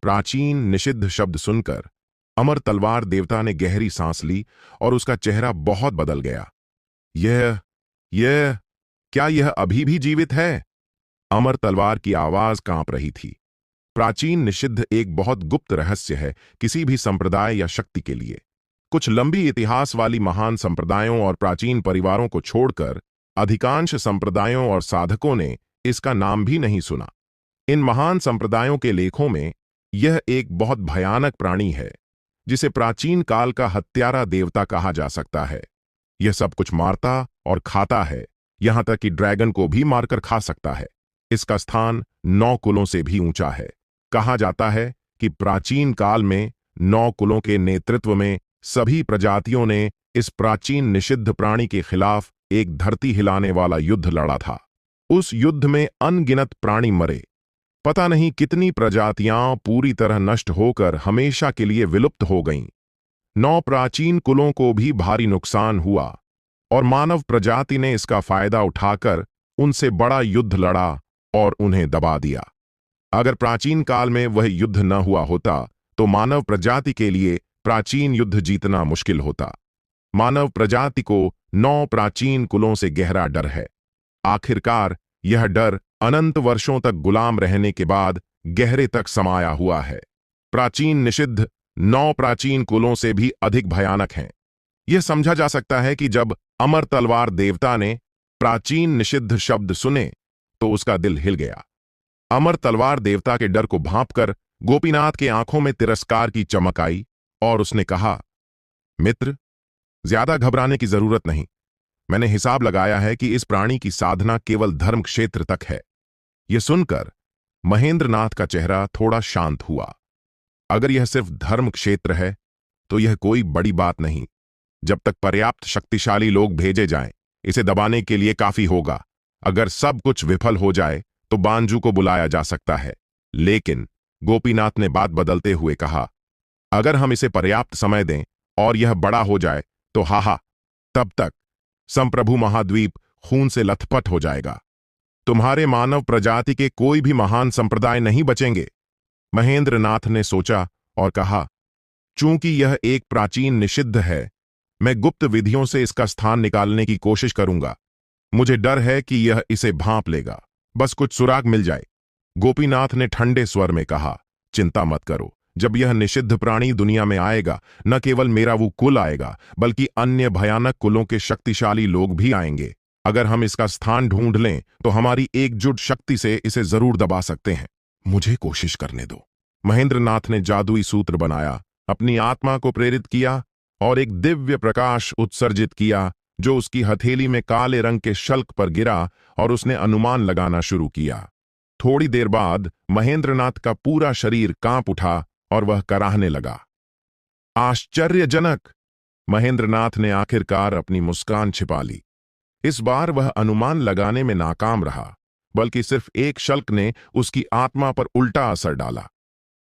प्राचीन निषिद्ध शब्द सुनकर अमर तलवार देवता ने गहरी सांस ली और उसका चेहरा बहुत बदल गया। यह क्या यह अभी भी जीवित है? अमर तलवार की आवाज कांप रही थी। प्राचीन निषिद्ध एक बहुत गुप्त रहस्य है किसी भी संप्रदाय या शक्ति के लिए। कुछ लंबी इतिहास वाली महान संप्रदायों और प्राचीन परिवारों को छोड़कर अधिकांश संप्रदायों और साधकों ने इसका नाम भी नहीं सुना। इन महान संप्रदायों के लेखों में यह एक बहुत भयानक प्राणी है जिसे प्राचीन काल का हत्यारा देवता कहा जा सकता है। यह सब कुछ मारता और खाता है, यहां तक कि ड्रैगन को भी मारकर खा सकता है। इसका स्थान 9 कुलों से भी ऊंचा है। कहा जाता है कि प्राचीन काल में 9 कुलों के नेतृत्व में सभी प्रजातियों ने इस प्राचीन निषिद्ध प्राणी के खिलाफ एक धरती हिलाने वाला युद्ध लड़ा था। उस युद्ध में अनगिनत प्राणी मरे। पता नहीं कितनी प्रजातियां पूरी तरह नष्ट होकर हमेशा के लिए विलुप्त हो गईं। 9 प्राचीन कुलों को भी भारी नुकसान हुआ और मानव प्रजाति ने इसका फायदा उठाकर उनसे बड़ा युद्ध लड़ा और उन्हें दबा दिया। अगर प्राचीन काल में वह युद्ध न हुआ होता तो मानव प्रजाति के लिए प्राचीन युद्ध जीतना मुश्किल होता। मानव प्रजाति को 9 प्राचीन कुलों से गहरा डर है। आखिरकार यह डर अनंत वर्षों तक गुलाम रहने के बाद गहरे तक समाया हुआ है। प्राचीन निषिद्ध 9 प्राचीन कुलों से भी अधिक भयानक हैं। यह समझा जा सकता है कि जब अमर तलवार देवता ने प्राचीन निषिद्ध शब्द सुने तो उसका दिल हिल गया। अमर तलवार देवता के डर को भांपकर गोपीनाथ के आंखों में तिरस्कार की चमक आई और उसने कहा, मित्र, ज्यादा घबराने की जरूरत नहीं। मैंने हिसाब लगाया है कि इस प्राणी की साधना केवल धर्म क्षेत्र तक है। यह सुनकर महेंद्रनाथ का चेहरा थोड़ा शांत हुआ। अगर यह सिर्फ धर्म क्षेत्र है तो यह कोई बड़ी बात नहीं। जब तक पर्याप्त शक्तिशाली लोग भेजे जाएं, इसे दबाने के लिए काफी होगा। अगर सब कुछ विफल हो जाए तो बांजू को बुलाया जा सकता है। लेकिन गोपीनाथ ने बात बदलते हुए कहा, अगर हम इसे पर्याप्त समय दें और यह बड़ा हो जाए तो तब तक संप्रभु महाद्वीप खून से लथपथ हो जाएगा। तुम्हारे मानव प्रजाति के कोई भी महान संप्रदाय नहीं बचेंगे। महेंद्रनाथ ने सोचा और कहा, चूंकि यह एक प्राचीन निषिद्ध है, मैं गुप्त विधियों से इसका स्थान निकालने की कोशिश करूंगा। मुझे डर है कि यह इसे भांप लेगा, बस कुछ सुराग मिल जाए। गोपीनाथ ने ठंडे स्वर में कहा, चिंता मत करो। जब यह निषिद्ध प्राणी दुनिया में आएगा, न केवल मेरा वो कुल आएगा बल्कि अन्य भयानक कुलों के शक्तिशाली लोग भी आएंगे। अगर हम इसका स्थान ढूंढ लें तो हमारी एकजुट शक्ति से इसे जरूर दबा सकते हैं। मुझे कोशिश करने दो। महेंद्रनाथ ने जादुई सूत्र बनाया, अपनी आत्मा को प्रेरित किया और एक दिव्य प्रकाश उत्सर्जित किया जो उसकी हथेली में काले रंग के शल्क पर गिरा और उसने अनुमान लगाना शुरू किया। थोड़ी देर बाद महेंद्रनाथ का पूरा शरीर कांप उठा और वह कराहने लगा। आश्चर्यजनक! महेंद्रनाथ ने आखिरकार अपनी मुस्कान छिपा ली। इस बार वह अनुमान लगाने में नाकाम रहा, बल्कि सिर्फ एक शल्क ने उसकी आत्मा पर उल्टा असर डाला।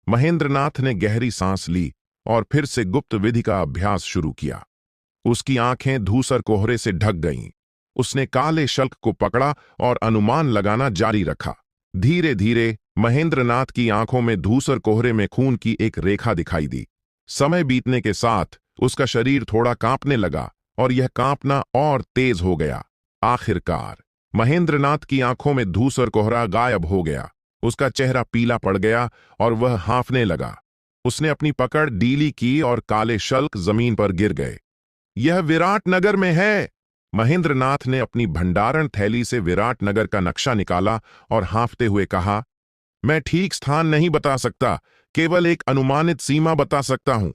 महेंद्रनाथ ने गहरी सांस ली और फिर से गुप्त विधि का अभ्यास शुरू किया। उसकी आंखें धूसर कोहरे से ढक गईं। उसने काले शल्क को पकड़ा और अनुमान लगाना जारी रखा। धीरे धीरे महेंद्रनाथ की आंखों में धूसर कोहरे में खून की एक रेखा दिखाई दी। समय बीतने के साथ उसका शरीर थोड़ा कांपने लगा और यह कांपना और तेज हो गया। आखिरकार महेंद्रनाथ की आंखों में धूसर कोहरा गायब हो गया। उसका चेहरा पीला पड़ गया और वह हांफने लगा। उसने अपनी पकड़ ढीली की और काले शल्क जमीन पर गिर गए। यह विराटनगर में है। महेंद्रनाथ ने अपनी भंडारण थैली से विराटनगर का नक्शा निकाला और हांफते हुए कहा, मैं ठीक स्थान नहीं बता सकता, केवल एक अनुमानित सीमा बता सकता हूं।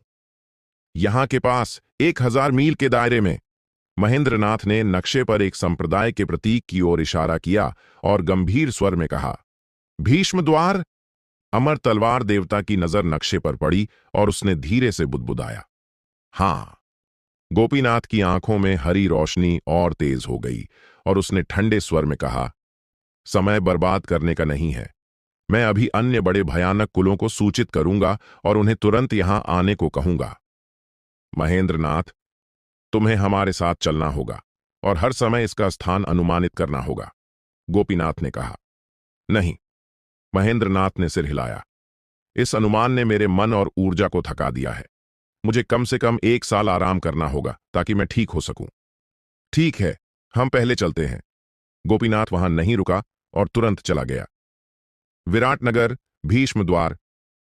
यहां के पास 1000 मील के दायरे में। महेंद्रनाथ ने नक्शे पर एक संप्रदाय के प्रतीक की ओर इशारा किया और गंभीर स्वर में कहा, भीष्म द्वार। अमर तलवार देवता की नजर नक्शे पर पड़ी और उसने धीरे से बुदबुदाया, हां। गोपीनाथ की आंखों में हरी रोशनी और तेज हो गई और उसने ठंडे स्वर में कहा, समय बर्बाद करने का नहीं है। मैं अभी अन्य बड़े भयानक कुलों को सूचित करूंगा और उन्हें तुरंत यहां आने को कहूंगा। महेंद्रनाथ, तुम्हें हमारे साथ चलना होगा और हर समय इसका स्थान अनुमानित करना होगा, गोपीनाथ ने कहा। नहीं, महेंद्रनाथ ने सिर हिलाया। इस अनुमान ने मेरे मन और ऊर्जा को थका दिया है। मुझे कम से कम 1 साल आराम करना होगा ताकि मैं ठीक हो सकूं। ठीक है, हम पहले चलते हैं। गोपीनाथ वहां नहीं रुका और तुरंत चला गया। विराटनगर, भीष्म द्वार।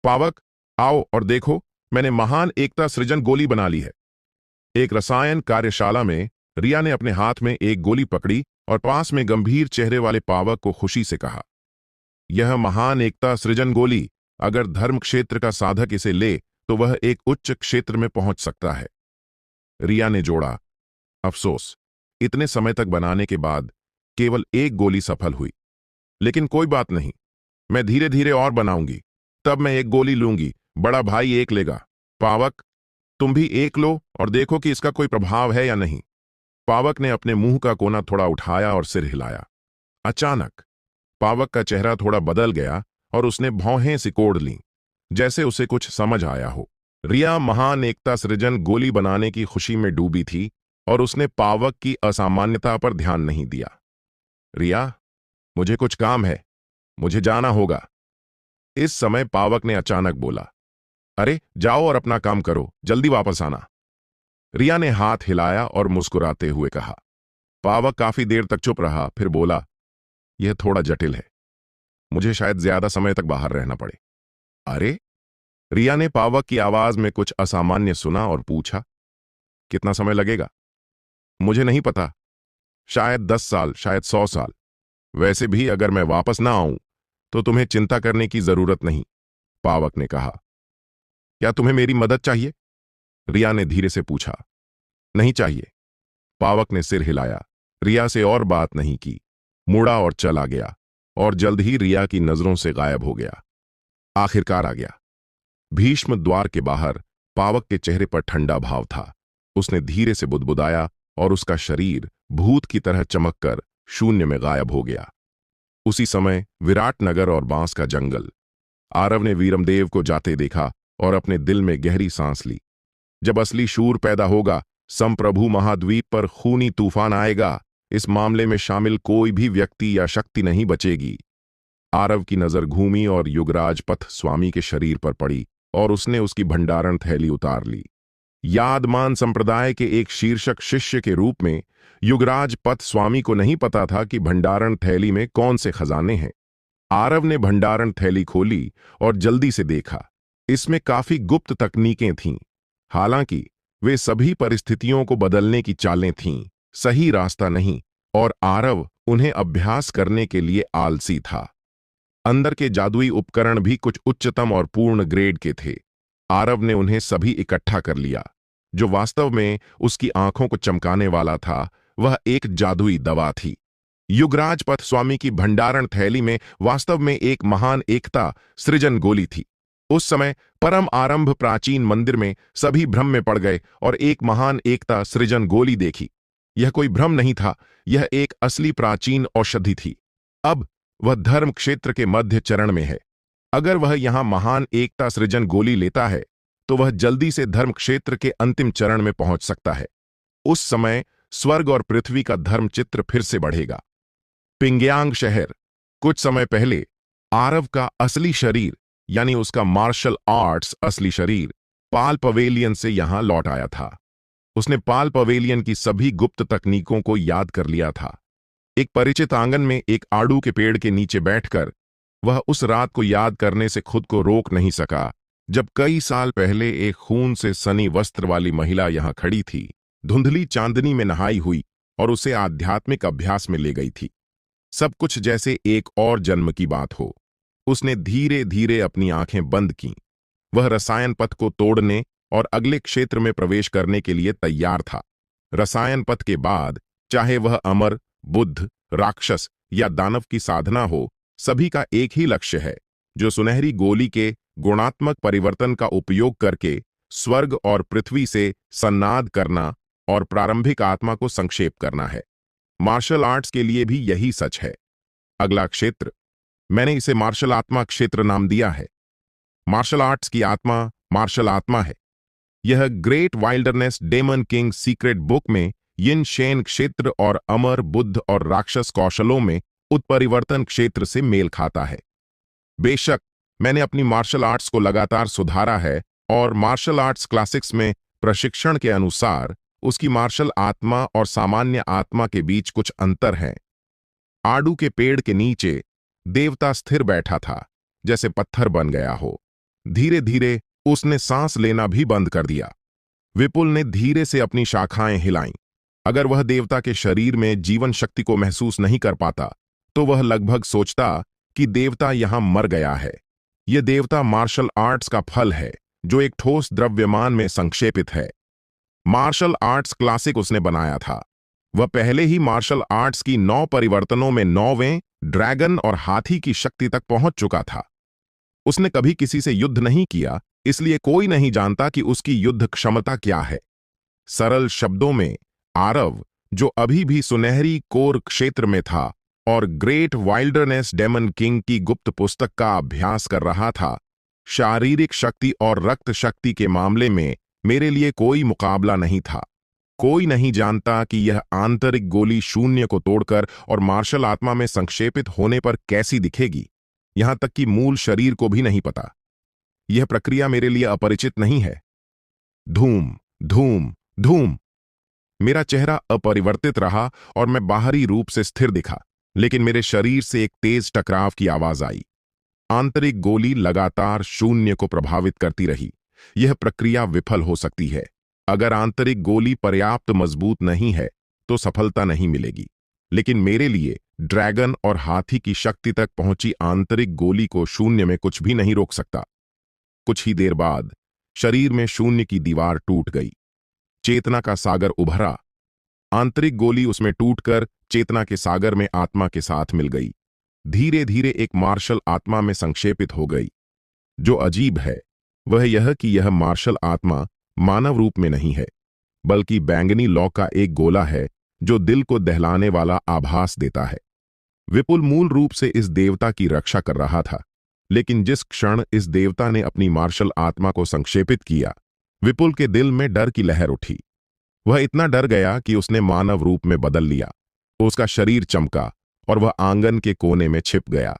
पावक, आओ और देखो, मैंने महान एकता सृजन गोली बना ली है। एक रसायन कार्यशाला में रिया ने अपने हाथ में एक गोली पकड़ी और पास में गंभीर चेहरे वाले पावक को खुशी से कहा, यह महान एकता सृजन गोली, अगर धर्म क्षेत्र का साधक इसे ले तो वह एक उच्च क्षेत्र में पहुंच सकता है। रिया ने जोड़ा, अफसोस, इतने समय तक बनाने के बाद केवल एक गोली सफल हुई। लेकिन कोई बात नहीं, मैं धीरे धीरे और बनाऊंगी, तब मैं एक गोली लूंगी, बड़ा भाई एक लेगा। पावक, तुम भी एक लो और देखो कि इसका कोई प्रभाव है या नहीं। पावक ने अपने मुंह का कोना थोड़ा उठाया और सिर हिलाया। अचानक पावक का चेहरा थोड़ा बदल गया और उसने भौहें सिकोड़ लीं, जैसे उसे कुछ समझ आया हो। रिया महान एकता सृजन गोली बनाने की खुशी में डूबी थी और उसने पावक की असामान्यता पर ध्यान नहीं दिया। रिया, मुझे कुछ काम है, मुझे जाना होगा। इस समय पावक ने अचानक बोला, अरे जाओ और अपना काम करो, जल्दी वापस आना। रिया ने हाथ हिलाया और मुस्कुराते हुए कहा। पावक काफी देर तक चुप रहा, फिर बोला, यह थोड़ा जटिल है, मुझे शायद ज्यादा समय तक बाहर रहना पड़े। अरे? रिया ने पावक की आवाज में कुछ असामान्य सुना और पूछा, कितना समय लगेगा? मुझे नहीं पता, शायद 10 साल, शायद 100 साल। वैसे भी अगर मैं वापस ना आऊं तो तुम्हें चिंता करने की जरूरत नहीं, पावक ने कहा। क्या तुम्हें मेरी मदद चाहिए? रिया ने धीरे से पूछा। नहीं चाहिए, पावक ने सिर हिलाया। रिया से और बात नहीं की, मुड़ा और चला गया और जल्द ही रिया की नजरों से गायब हो गया। आखिरकार आ गया। भीष्म द्वार के बाहर पावक के चेहरे पर ठंडा भाव था। उसने धीरे से बुदबुदाया और उसका शरीर भूत की तरह चमककर शून्य में गायब हो गया। उसी समय विराटनगर और बांस का जंगल। आरव ने वीरमदेव को जाते देखा और अपने दिल में गहरी सांस ली। जब असली शूर पैदा होगा, संप्रभु महाद्वीप पर खूनी तूफान आएगा। इस मामले में शामिल कोई भी व्यक्ति या शक्ति नहीं बचेगी। आरव की नजर घूमी और युगराज पथ स्वामी के शरीर पर पड़ी और उसने उसकी भंडारण थैली उतार ली। यादमान संप्रदाय के एक शीर्षक शिष्य के रूप में युगराज पथ स्वामी को नहीं पता था कि भंडारण थैली में कौन से खजाने हैं। आरव ने भंडारण थैली खोली और जल्दी से देखा। इसमें काफी गुप्त तकनीकें थीं। हालांकि वे सभी परिस्थितियों को बदलने की चालें थीं, सही रास्ता नहीं, और आरव उन्हें अभ्यास करने के लिए आलसी था। अंदर के जादुई उपकरण भी कुछ उच्चतम और पूर्ण ग्रेड के थे। आरव ने उन्हें सभी इकट्ठा कर लिया। जो वास्तव में उसकी आंखों को चमकाने वाला था, वह एक जादुई दवा थी। युगराज पथ स्वामी की भंडारण थैली में वास्तव में एक महान एकता सृजन गोली थी। उस समय परम आरंभ प्राचीन मंदिर में सभी भ्रम में पड़ गए और एक महान एकता सृजन गोली देखी। यह कोई भ्रम नहीं था, यह एक असली प्राचीन औषधि थी। अब वह धर्म क्षेत्र के मध्य चरण में है। अगर वह यहां महान एकता सृजन गोली लेता है तो वह जल्दी से धर्म क्षेत्र के अंतिम चरण में पहुंच सकता है। उस समय स्वर्ग और पृथ्वी का धर्म चित्र फिर से बढ़ेगा। पिंग्यांग शहर। कुछ समय पहले आरव का असली शरीर, यानी उसका मार्शल आर्ट्स असली शरीर, पाल पवेलियन से यहां लौट आया था। उसने पाल पवेलियन की सभी गुप्त तकनीकों को याद कर लिया था। एक परिचित आंगन में एक आड़ू के पेड़ के नीचे बैठकर वह उस रात को याद करने से खुद को रोक नहीं सका जब कई साल पहले एक खून से सनी वस्त्र वाली महिला यहां खड़ी थी, धुंधली चांदनी में नहाई हुई और उसे आध्यात्मिक अभ्यास में ले गई थी। सब कुछ जैसे एक और जन्म की बात हो। उसने धीरे धीरे अपनी आंखें बंद कीं। वह रसायन पथ को तोड़ने और अगले क्षेत्र में प्रवेश करने के लिए तैयार था। रसायन पथ के बाद चाहे वह अमर, बुद्ध, राक्षस या दानव की साधना हो, सभी का एक ही लक्ष्य है, जो सुनहरी गोली के गुणात्मक परिवर्तन का उपयोग करके स्वर्ग और पृथ्वी से सन्नाद करना और प्रारंभिक आत्मा को संक्षेप करना है। मार्शल आर्ट्स के लिए भी यही सच है। अगला क्षेत्र, मैंने इसे मार्शल आत्मा क्षेत्र नाम दिया है। मार्शल आर्ट्स की आत्मा मार्शल आत्मा है। यह great wilderness daemon king secret book में यिन शेन क्षेत्र और अमर, बुद्ध और राक्षस कौशलों में उत्परिवर्तन क्षेत्र से मेल खाता है। बेशक मैंने अपनी मार्शल आर्ट्स को लगातार सुधारा है और मार्शल आर्ट्स क्लासिक्स में प्रशिक्षण के अनुसार उसकी मार्शल आत्मा और सामान्य आत्मा के बीच कुछ अंतर है। आड़ू के पेड़ के नीचे देवता स्थिर बैठा था, जैसे पत्थर बन गया हो। धीरे धीरे उसने सांस लेना भी बंद कर दिया। विपुल ने धीरे से अपनी शाखाएं हिलाईं। अगर वह देवता के शरीर में जीवन शक्ति को महसूस नहीं कर पाता तो वह लगभग सोचता कि देवता यहां मर गया है। यह देवता मार्शल आर्ट्स का फल है जो एक ठोस द्रव्यमान में संक्षेपित है। मार्शल आर्ट्स क्लासिक उसने बनाया था। वह पहले ही मार्शल आर्ट्स की 9 परिवर्तनों में 9वें ड्रैगन और हाथी की शक्ति तक पहुंच चुका था। उसने कभी किसी से युद्ध नहीं किया, इसलिए कोई नहीं जानता कि उसकी युद्ध क्षमता क्या है। सरल शब्दों में, आरव, जो अभी भी सुनहरी कोर क्षेत्र में था और ग्रेट वाइल्डरनेस डेमन किंग की गुप्त पुस्तक का अभ्यास कर रहा था, शारीरिक शक्ति और रक्त शक्ति के मामले में मेरे लिए कोई मुकाबला नहीं था। कोई नहीं जानता कि यह आंतरिक गोली शून्य को तोड़कर और मार्शल आत्मा में संक्षेपित होने पर कैसी दिखेगी। यहां तक कि मूल शरीर को भी नहीं पता। यह प्रक्रिया मेरे लिए अपरिचित नहीं है। धूम धूम धूम। मेरा चेहरा अपरिवर्तित रहा और मैं बाहरी रूप से स्थिर दिखा, लेकिन मेरे शरीर से एक तेज टकराव की आवाज आई। आंतरिक गोली लगातार शून्य को प्रभावित करती रही। यह प्रक्रिया विफल हो सकती है। अगर आंतरिक गोली पर्याप्त मजबूत नहीं है तो सफलता नहीं मिलेगी, लेकिन मेरे लिए ड्रैगन और हाथी की शक्ति तक पहुंची आंतरिक गोली को शून्य में कुछ भी नहीं रोक सकता। कुछ ही देर बाद शरीर में शून्य की दीवार टूट गई। चेतना का सागर उभरा। आंतरिक गोली उसमें टूटकर चेतना के सागर में आत्मा के साथ मिल गई। धीरे धीरे एक मार्शल आत्मा में संक्षेपित हो गई। जो अजीब है वह यह कि यह मार्शल आत्मा मानव रूप में नहीं है, बल्कि बैंगनी लौ का एक गोला है जो दिल को दहलाने वाला आभास देता है। विपुल मूल रूप से इस देवता की रक्षा कर रहा था, लेकिन जिस क्षण इस देवता ने अपनी मार्शल आत्मा को संक्षेपित किया, विपुल के दिल में डर की लहर उठी। वह इतना डर गया कि उसने मानव रूप में बदल लिया। उसका शरीर चमका और वह आंगन के कोने में छिप गया,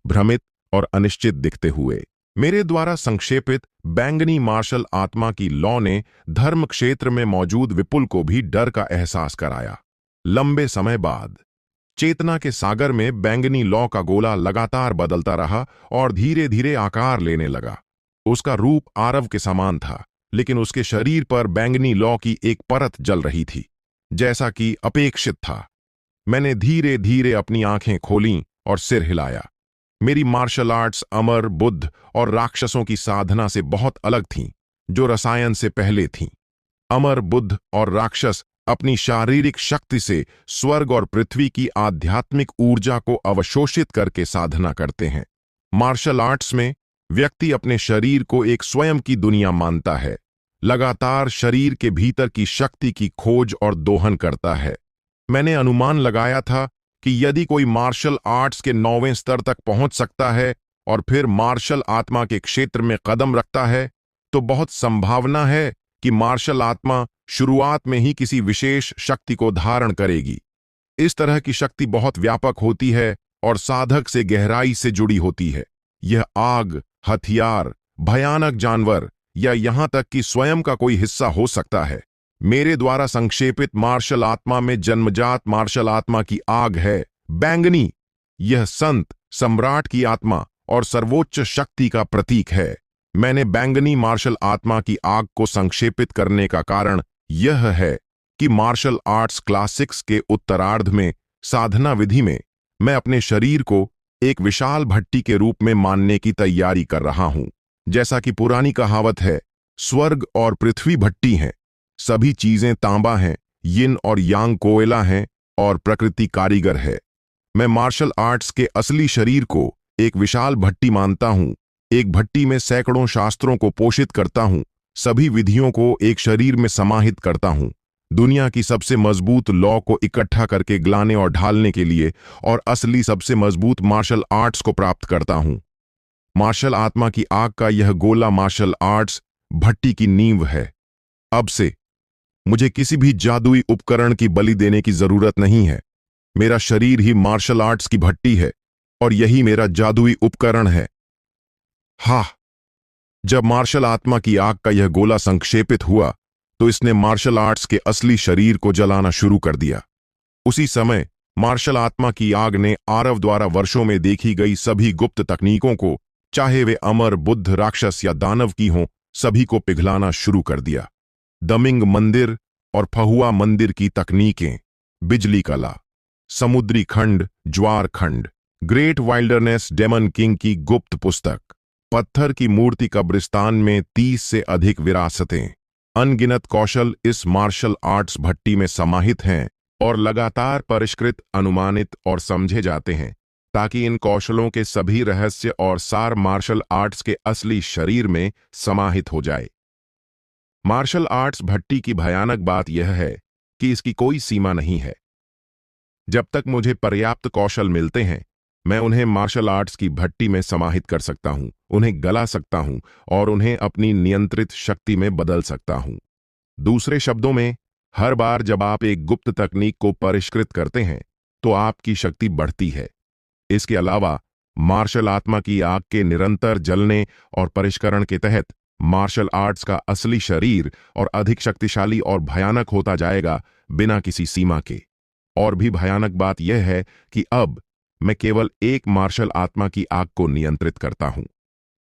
भ्रमित और अनिश्चित दिखते हुए। मेरे द्वारा संक्षेपित बैंगनी मार्शल आत्मा की लौ ने धर्म क्षेत्र में मौजूद विपुल को भी डर का एहसास कराया। लंबे समय बाद चेतना के सागर में बैंगनी लौ का गोला लगातार बदलता रहा और धीरे धीरे आकार लेने लगा। उसका रूप आरव के समान था, लेकिन उसके शरीर पर बैंगनी लौ की एक परत जल रही थी, जैसा कि अपेक्षित था। मैंने धीरे धीरे अपनी आंखें खोलीं और सिर हिलाया। मेरी मार्शल आर्ट्स अमर, बुद्ध और राक्षसों की साधना से बहुत अलग थीं, जो रसायन से पहले थीं। अमर, बुद्ध और राक्षस अपनी शारीरिक शक्ति से स्वर्ग और पृथ्वी की आध्यात्मिक ऊर्जा को अवशोषित करके साधना करते हैं। मार्शल आर्ट्स में व्यक्ति अपने शरीर को एक स्वयं की दुनिया मानता है, लगातार शरीर के भीतर की शक्ति की खोज और दोहन करता है। मैंने अनुमान लगाया था कि यदि कोई मार्शल आर्ट्स के 9वें स्तर तक पहुंच सकता है और फिर मार्शल आत्मा के क्षेत्र में कदम रखता है, तो बहुत संभावना है कि मार्शल आत्मा शुरुआत में ही किसी विशेष शक्ति को धारण करेगी। इस तरह की शक्ति बहुत व्यापक होती है और साधक से गहराई से जुड़ी होती है। यह आग, हथियार, भयानक जानवर या यहां तक कि स्वयं का कोई हिस्सा हो सकता है। मेरे द्वारा संक्षेपित मार्शल आत्मा में जन्मजात मार्शल आत्मा की आग है, बैंगनी। यह संत, सम्राट की आत्मा और सर्वोच्च शक्ति का प्रतीक है। मैंने बैंगनी मार्शल आत्मा की आग को संक्षेपित करने का कारण यह है कि मार्शल आर्ट्स क्लासिक्स के उत्तरार्ध में साधना विधि में मैं अपने शरीर को एक विशाल भट्टी के रूप में मानने की तैयारी कर रहा हूं। जैसा कि पुरानी कहावत है, स्वर्ग और पृथ्वी भट्टी हैं, सभी चीजें तांबा हैं, यिन और यांग कोयला हैं और प्रकृति कारीगर है। मैं मार्शल आर्ट्स के असली शरीर को एक विशाल भट्टी मानता हूं। एक भट्टी में सैकड़ों शास्त्रों को पोषित करता हूं, सभी विधियों को एक शरीर में समाहित करता हूं, दुनिया की सबसे मजबूत लॉ को इकट्ठा करके गलाने और ढालने के लिए, और असली सबसे मजबूत मार्शल आर्ट्स को प्राप्त करता हूं। मार्शल आत्मा की आग का यह गोला मार्शल आर्ट्स भट्टी की नींव है। अब से मुझे किसी भी जादुई उपकरण की बलि देने की जरूरत नहीं है। मेरा शरीर ही मार्शल आर्ट्स की भट्टी है और यही मेरा जादुई उपकरण है। हाँ, जब मार्शल आत्मा की आग का यह गोला संक्षेपित हुआ तो इसने मार्शल आर्ट्स के असली शरीर को जलाना शुरू कर दिया। उसी समय मार्शल आत्मा की आग ने आरव द्वारा वर्षों में देखी गई सभी गुप्त तकनीकों को, चाहे वे अमर, बुद्ध, राक्षस या दानव की हों, सभी को पिघलाना शुरू कर दिया। दमिंग मंदिर और फहुआ मंदिर की तकनीकें, बिजली कला, समुद्री खंड, ज्वार खंड, ग्रेट वाइल्डरनेस डेमन किंग की गुप्त पुस्तक, पत्थर की मूर्ति कब्रिस्तान में 30 से अधिक विरासतें, अनगिनत कौशल इस मार्शल आर्ट्स भट्टी में समाहित हैं और लगातार परिष्कृत, अनुमानित और समझे जाते हैं ताकि इन कौशलों के सभी रहस्य और सार मार्शल आर्ट्स के असली शरीर में समाहित हो जाए। मार्शल आर्ट्स भट्टी की भयानक बात यह है कि इसकी कोई सीमा नहीं है। जब तक मुझे पर्याप्त कौशल मिलते हैं, मैं उन्हें मार्शल आर्ट्स की भट्टी में समाहित कर सकता हूं, उन्हें गला सकता हूं और उन्हें अपनी नियंत्रित शक्ति में बदल सकता हूं। दूसरे शब्दों में, हर बार जब आप एक गुप्त तकनीक को परिष्कृत करते हैं तो आपकी शक्ति बढ़ती है। इसके अलावा मार्शल आत्मा की आग के निरंतर जलने और परिष्करण के तहत मार्शल आर्ट्स का असली शरीर और अधिक शक्तिशाली और भयानक होता जाएगा, बिना किसी सीमा के। और भी भयानक बात यह है कि अब मैं केवल एक मार्शल आत्मा की आग को नियंत्रित करता हूं।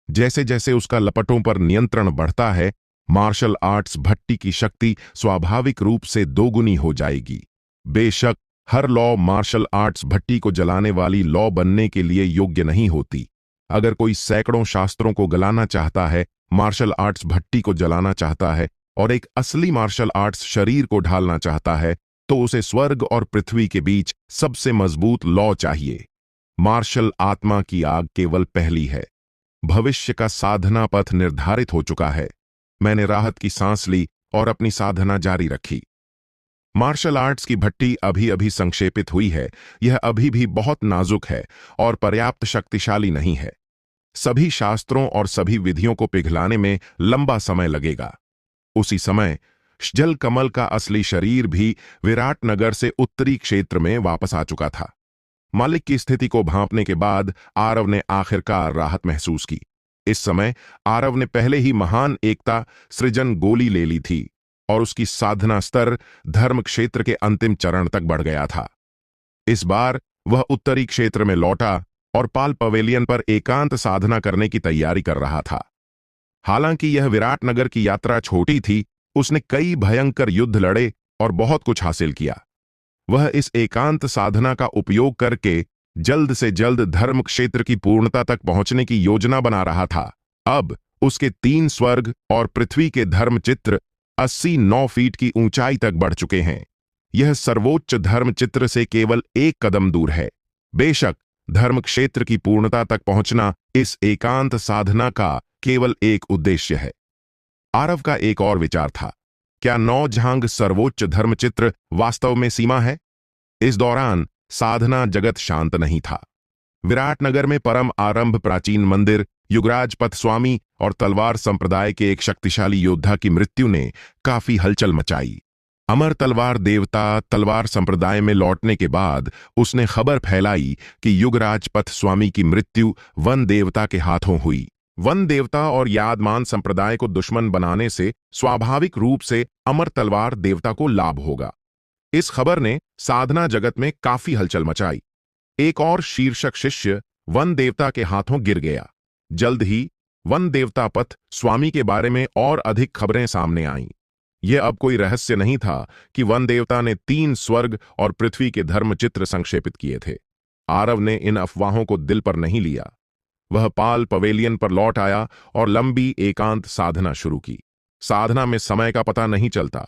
जैसे जैसे उसका लपटों पर नियंत्रण बढ़ता है, मार्शल आर्ट्स भट्टी की शक्ति स्वाभाविक रूप से दोगुनी हो जाएगी। बेशक हर लॉ मार्शल आर्ट्स भट्टी को जलाने वाली लॉ बनने के लिए योग्य नहीं होती। अगर कोई सैकड़ों शास्त्रों को गलाना चाहता है, मार्शल आर्ट्स भट्टी को जलाना चाहता है और एक असली मार्शल आर्ट्स शरीर को ढालना चाहता है, तो उसे स्वर्ग और पृथ्वी के बीच सबसे मजबूत लॉ चाहिए। मार्शल आत्मा की आग केवल पहली है। भविष्य का साधना पथ निर्धारित हो चुका है। मैंने राहत की सांस ली और अपनी साधना जारी रखी। मार्शल आर्ट्स की भट्टी अभी अभी संक्षेपित हुई है। यह अभी भी बहुत नाजुक है और पर्याप्त शक्तिशाली नहीं है। सभी शास्त्रों और सभी विधियों को पिघलाने में लंबा समय लगेगा। उसी समय जल कमल का असली शरीर भी विराटनगर से उत्तरी क्षेत्र में वापस आ चुका था। मालिक की स्थिति को भांपने के बाद आरव ने आखिरकार राहत महसूस की। इस समय आरव ने पहले ही महान एकता सृजन गोली ले ली थी और उसकी साधना स्तर धर्म क्षेत्र के अंतिम चरण तक बढ़ गया था। इस बार वह उत्तरी क्षेत्र में लौटा और पाल पवेलियन पर एकांत साधना करने की तैयारी कर रहा था। हालांकि यह विराटनगर की यात्रा छोटी थी, उसने कई भयंकर युद्ध लड़े और बहुत कुछ हासिल किया। वह इस एकांत साधना का उपयोग करके जल्द से जल्द धर्म क्षेत्र की पूर्णता तक पहुंचने की योजना बना रहा था। अब उसके 3 स्वर्ग और पृथ्वी के धर्म चित्र 89 फीट की ऊंचाई तक बढ़ चुके हैं। यह सर्वोच्च धर्म चित्र से केवल 1 कदम दूर है। बेशक धर्म क्षेत्र की पूर्णता तक पहुंचना इस एकांत साधना का केवल एक उद्देश्य है। आरव का एक और विचार था, क्या 9 झांग सर्वोच्च धर्मचित्र वास्तव में सीमा है? इस दौरान साधना जगत शांत नहीं था। विराटनगर में परम आरंभ प्राचीन मंदिर, युगराज पथ स्वामी और तलवार संप्रदाय के एक शक्तिशाली योद्धा की मृत्यु ने काफी हलचल मचाई। अमर तलवार देवता तलवार संप्रदाय में लौटने के बाद उसने खबर फैलाई कि युगराज पथ स्वामी की मृत्यु वन देवता के हाथों हुई। वन देवता और यादमान संप्रदाय को दुश्मन बनाने से स्वाभाविक रूप से अमर तलवार देवता को लाभ होगा। इस खबर ने साधना जगत में काफी हलचल मचाई। एक और शीर्षक शिष्य वन देवता के हाथों गिर गया। जल्द ही वन देवता पथ स्वामी के बारे में और अधिक खबरें सामने आईं। यह अब कोई रहस्य नहीं था कि वन देवता ने 3 स्वर्ग और पृथ्वी के धर्मचित्र संक्षेपित किए थे। आरव ने इन अफवाहों को दिल पर नहीं लिया। वह पाल पवेलियन पर लौट आया और लंबी एकांत साधना शुरू की। साधना में समय का पता नहीं चलता।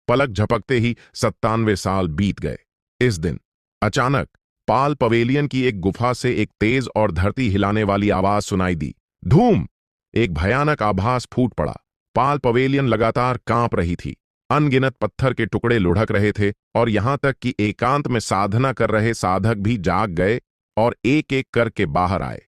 पलक झपकते ही 97 साल बीत गए। इस दिन अचानक पाल पवेलियन की एक गुफा से एक तेज और धरती हिलाने वाली आवाज सुनाई दी। धूम! एक भयानक आभास फूट पड़ा। पाल पवेलियन लगातार कांप रही थी। अनगिनत पत्थर के टुकड़े लुढ़क रहे थे और यहां तक कि एकांत में साधना कर रहे साधक भी जाग गए और एक एक करके बाहर आए।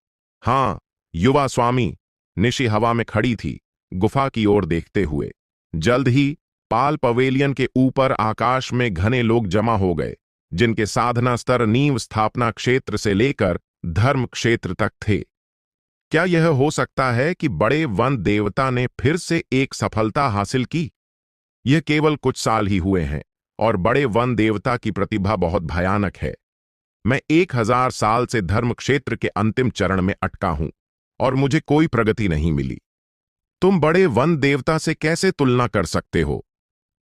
हाँ, युवा स्वामी निशी हवा में खड़ी थी, गुफा की ओर देखते हुए। जल्द ही पाल पवेलियन के ऊपर आकाश में घने लोग जमा हो गए, जिनके साधना स्तर नींव स्थापना क्षेत्र से लेकर धर्म क्षेत्र तक थे। क्या यह हो सकता है कि बड़े वन देवता ने फिर से एक सफलता हासिल की? यह केवल कुछ साल ही हुए हैं और बड़े वन देवता की प्रतिभा बहुत भयानक है। मैं 1000 साल से धर्म क्षेत्र के अंतिम चरण में अटका हूं और मुझे कोई प्रगति नहीं मिली। तुम बड़े वन देवता से कैसे तुलना कर सकते हो?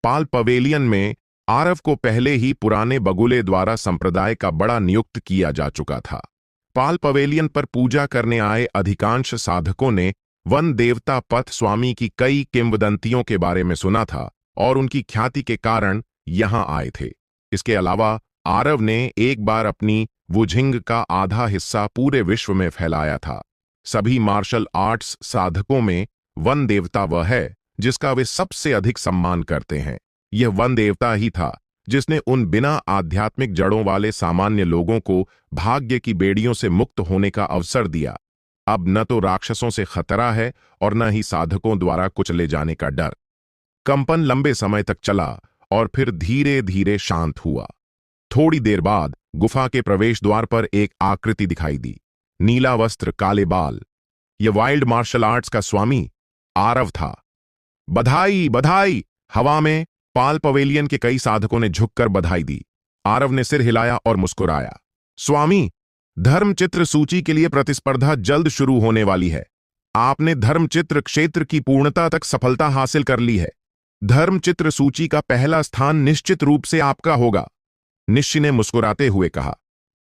पाल पवेलियन में आरव को पहले ही पुराने बगुले द्वारा संप्रदाय का बड़ा नियुक्त किया जा चुका था। पाल पवेलियन पर पूजा करने आए अधिकांश साधकों ने वन देवता पथ स्वामी की कई किंवदंतियों के बारे में सुना था और उनकी ख्याति के कारण यहां आए थे। इसके अलावा आरव ने एक बार अपनी वुझिंग का आधा हिस्सा पूरे विश्व में फैलाया था। सभी मार्शल आर्ट्स साधकों में वन देवता वह है जिसका वे सबसे अधिक सम्मान करते हैं। यह वन देवता ही था जिसने उन बिना आध्यात्मिक जड़ों वाले सामान्य लोगों को भाग्य की बेड़ियों से मुक्त होने का अवसर दिया। अब न तो राक्षसों से खतरा है और न ही साधकों द्वारा कुचले जाने का डर। कंपन लंबे समय तक चला और फिर धीरे धीरे शांत हुआ। थोड़ी देर बाद गुफा के प्रवेश द्वार पर एक आकृति दिखाई दी। नीला वस्त्र, काले बाल। यह वाइल्ड मार्शल आर्ट्स का स्वामी आरव था। बधाई बधाई! हवा में पाल पवेलियन के कई साधकों ने झुककर बधाई दी। आरव ने सिर हिलाया और मुस्कुराया। स्वामी, धर्मचित्र सूची के लिए प्रतिस्पर्धा जल्द शुरू होने वाली है। आपने धर्मचित्र क्षेत्र की पूर्णता तक सफलता हासिल कर ली है। धर्मचित्र सूची का पहला स्थान निश्चित रूप से आपका होगा, निश्चि ने मुस्कुराते हुए कहा।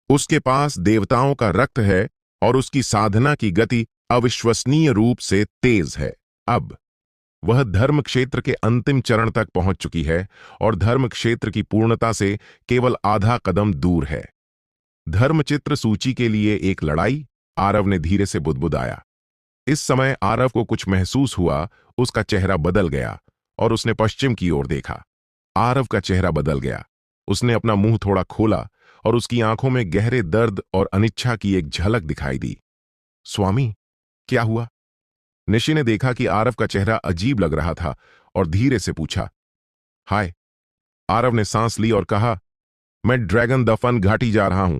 उसके पास देवताओं का रक्त है और उसकी साधना की गति अविश्वसनीय रूप से तेज है। अब वह धर्म क्षेत्र के अंतिम चरण तक पहुंच चुकी है और धर्म क्षेत्र की पूर्णता से केवल आधा कदम दूर है। धर्मचित्र सूची के लिए एक लड़ाई? आरव ने धीरे से बुदबुदाया। इस समय आरव को कुछ महसूस हुआ। उसका चेहरा बदल गया और उसने पश्चिम की ओर देखा। आरव का चेहरा बदल गया। उसने अपना मुंह थोड़ा खोला और उसकी आंखों में गहरे दर्द और अनिच्छा की एक झलक दिखाई दी। स्वामी, क्या हुआ? निशि ने देखा कि आरव का चेहरा अजीब लग रहा था और धीरे से पूछा। हाय। आरव ने सांस ली और कहा, मैं ड्रैगन दफन घाटी जा रहा हूं।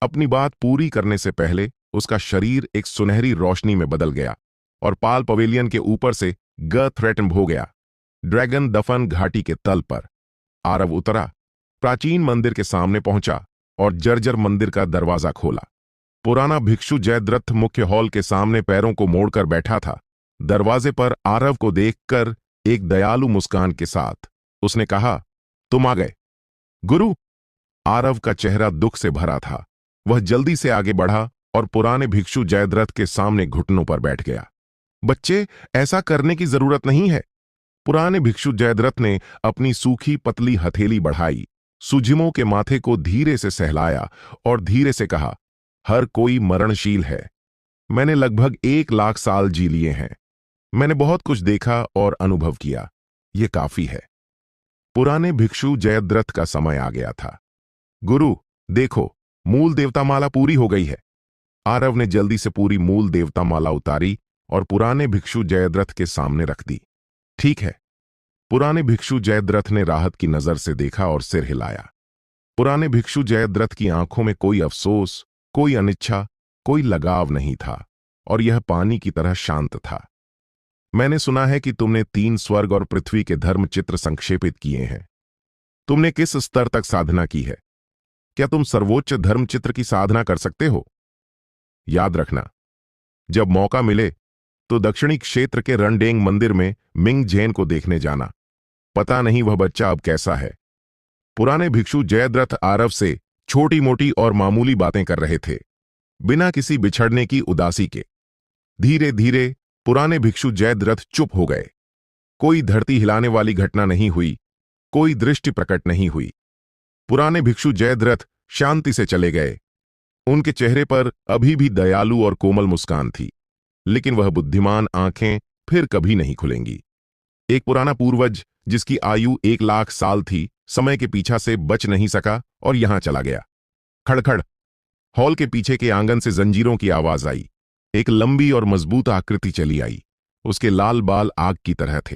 अपनी बात पूरी करने से पहले उसका शरीर एक सुनहरी रोशनी में बदल गया और पाल पवेलियन के ऊपर से थ्रेटन हो गया। ड्रैगन दफन घाटी के तल पर आरव उतरा, प्राचीन मंदिर के सामने पहुंचा और जर्जर मंदिर का दरवाजा खोला। पुराना भिक्षु जयद्रथ मुख्य हॉल के सामने पैरों को मोड़कर बैठा था। दरवाजे पर आरव को देखकर एक दयालु मुस्कान के साथ उसने कहा, तुम आ गए। गुरु। आरव का चेहरा दुख से भरा था। वह जल्दी से आगे बढ़ा और पुराने भिक्षु जयद्रथ के सामने घुटनों पर बैठ गया। बच्चे, ऐसा करने की जरूरत नहीं है। पुराने भिक्षु जयद्रथ ने अपनी सूखी पतली हथेली बढ़ाई, सुजिमों के माथे को धीरे से सहलाया और धीरे से कहा, हर कोई मरणशील है। मैंने लगभग 1 लाख साल जी लिए हैं। मैंने बहुत कुछ देखा और अनुभव किया। यह काफी है। पुराने भिक्षु जयद्रथ का समय आ गया था। गुरु, देखो, मूल देवता माला पूरी हो गई है। आरव ने जल्दी से पूरी मूल देवता माला उतारी और पुराने भिक्षु जयद्रथ के सामने रख दी। ठीक है। पुराने भिक्षु जयद्रथ ने राहत की नजर से देखा और सिर हिलाया। पुराने भिक्षु जयद्रथ की आंखों में कोई अफसोस, कोई अनिच्छा, कोई लगाव नहीं था और यह पानी की तरह शांत था। मैंने सुना है कि तुमने 3 स्वर्ग और पृथ्वी के धर्म चित्र संक्षेपित किए हैं। तुमने किस स्तर तक साधना की है? क्या तुम सर्वोच्च धर्म चित्र की साधना कर सकते हो? याद रखना, जब मौका मिले तो दक्षिणी क्षेत्र के रनडेंग मंदिर में मिंग जैन को देखने जाना। पता नहीं वह बच्चा अब कैसा है। पुराने भिक्षु जयद्रथ आरव से छोटी मोटी और मामूली बातें कर रहे थे, बिना किसी बिछड़ने की उदासी के। धीरे धीरे पुराने भिक्षु जयद्रथ चुप हो गए। कोई धरती हिलाने वाली घटना नहीं हुई, कोई दृष्टि प्रकट नहीं हुई। पुराने भिक्षु जयद्रथ शांति से चले गए। उनके चेहरे पर अभी भी दयालु और कोमल मुस्कान थी, लेकिन वह बुद्धिमान आंखें फिर कभी नहीं खुलेंगी। एक पुराना पूर्वज जिसकी आयु 1 लाख साल थी, समय के पीछा से बच नहीं सका और यहां चला गया। खड़खड़। हॉल के पीछे के आंगन से जंजीरों की आवाज आई। एक लंबी और मजबूत आकृति चली आई। उसके लाल बाल आग की तरह थे।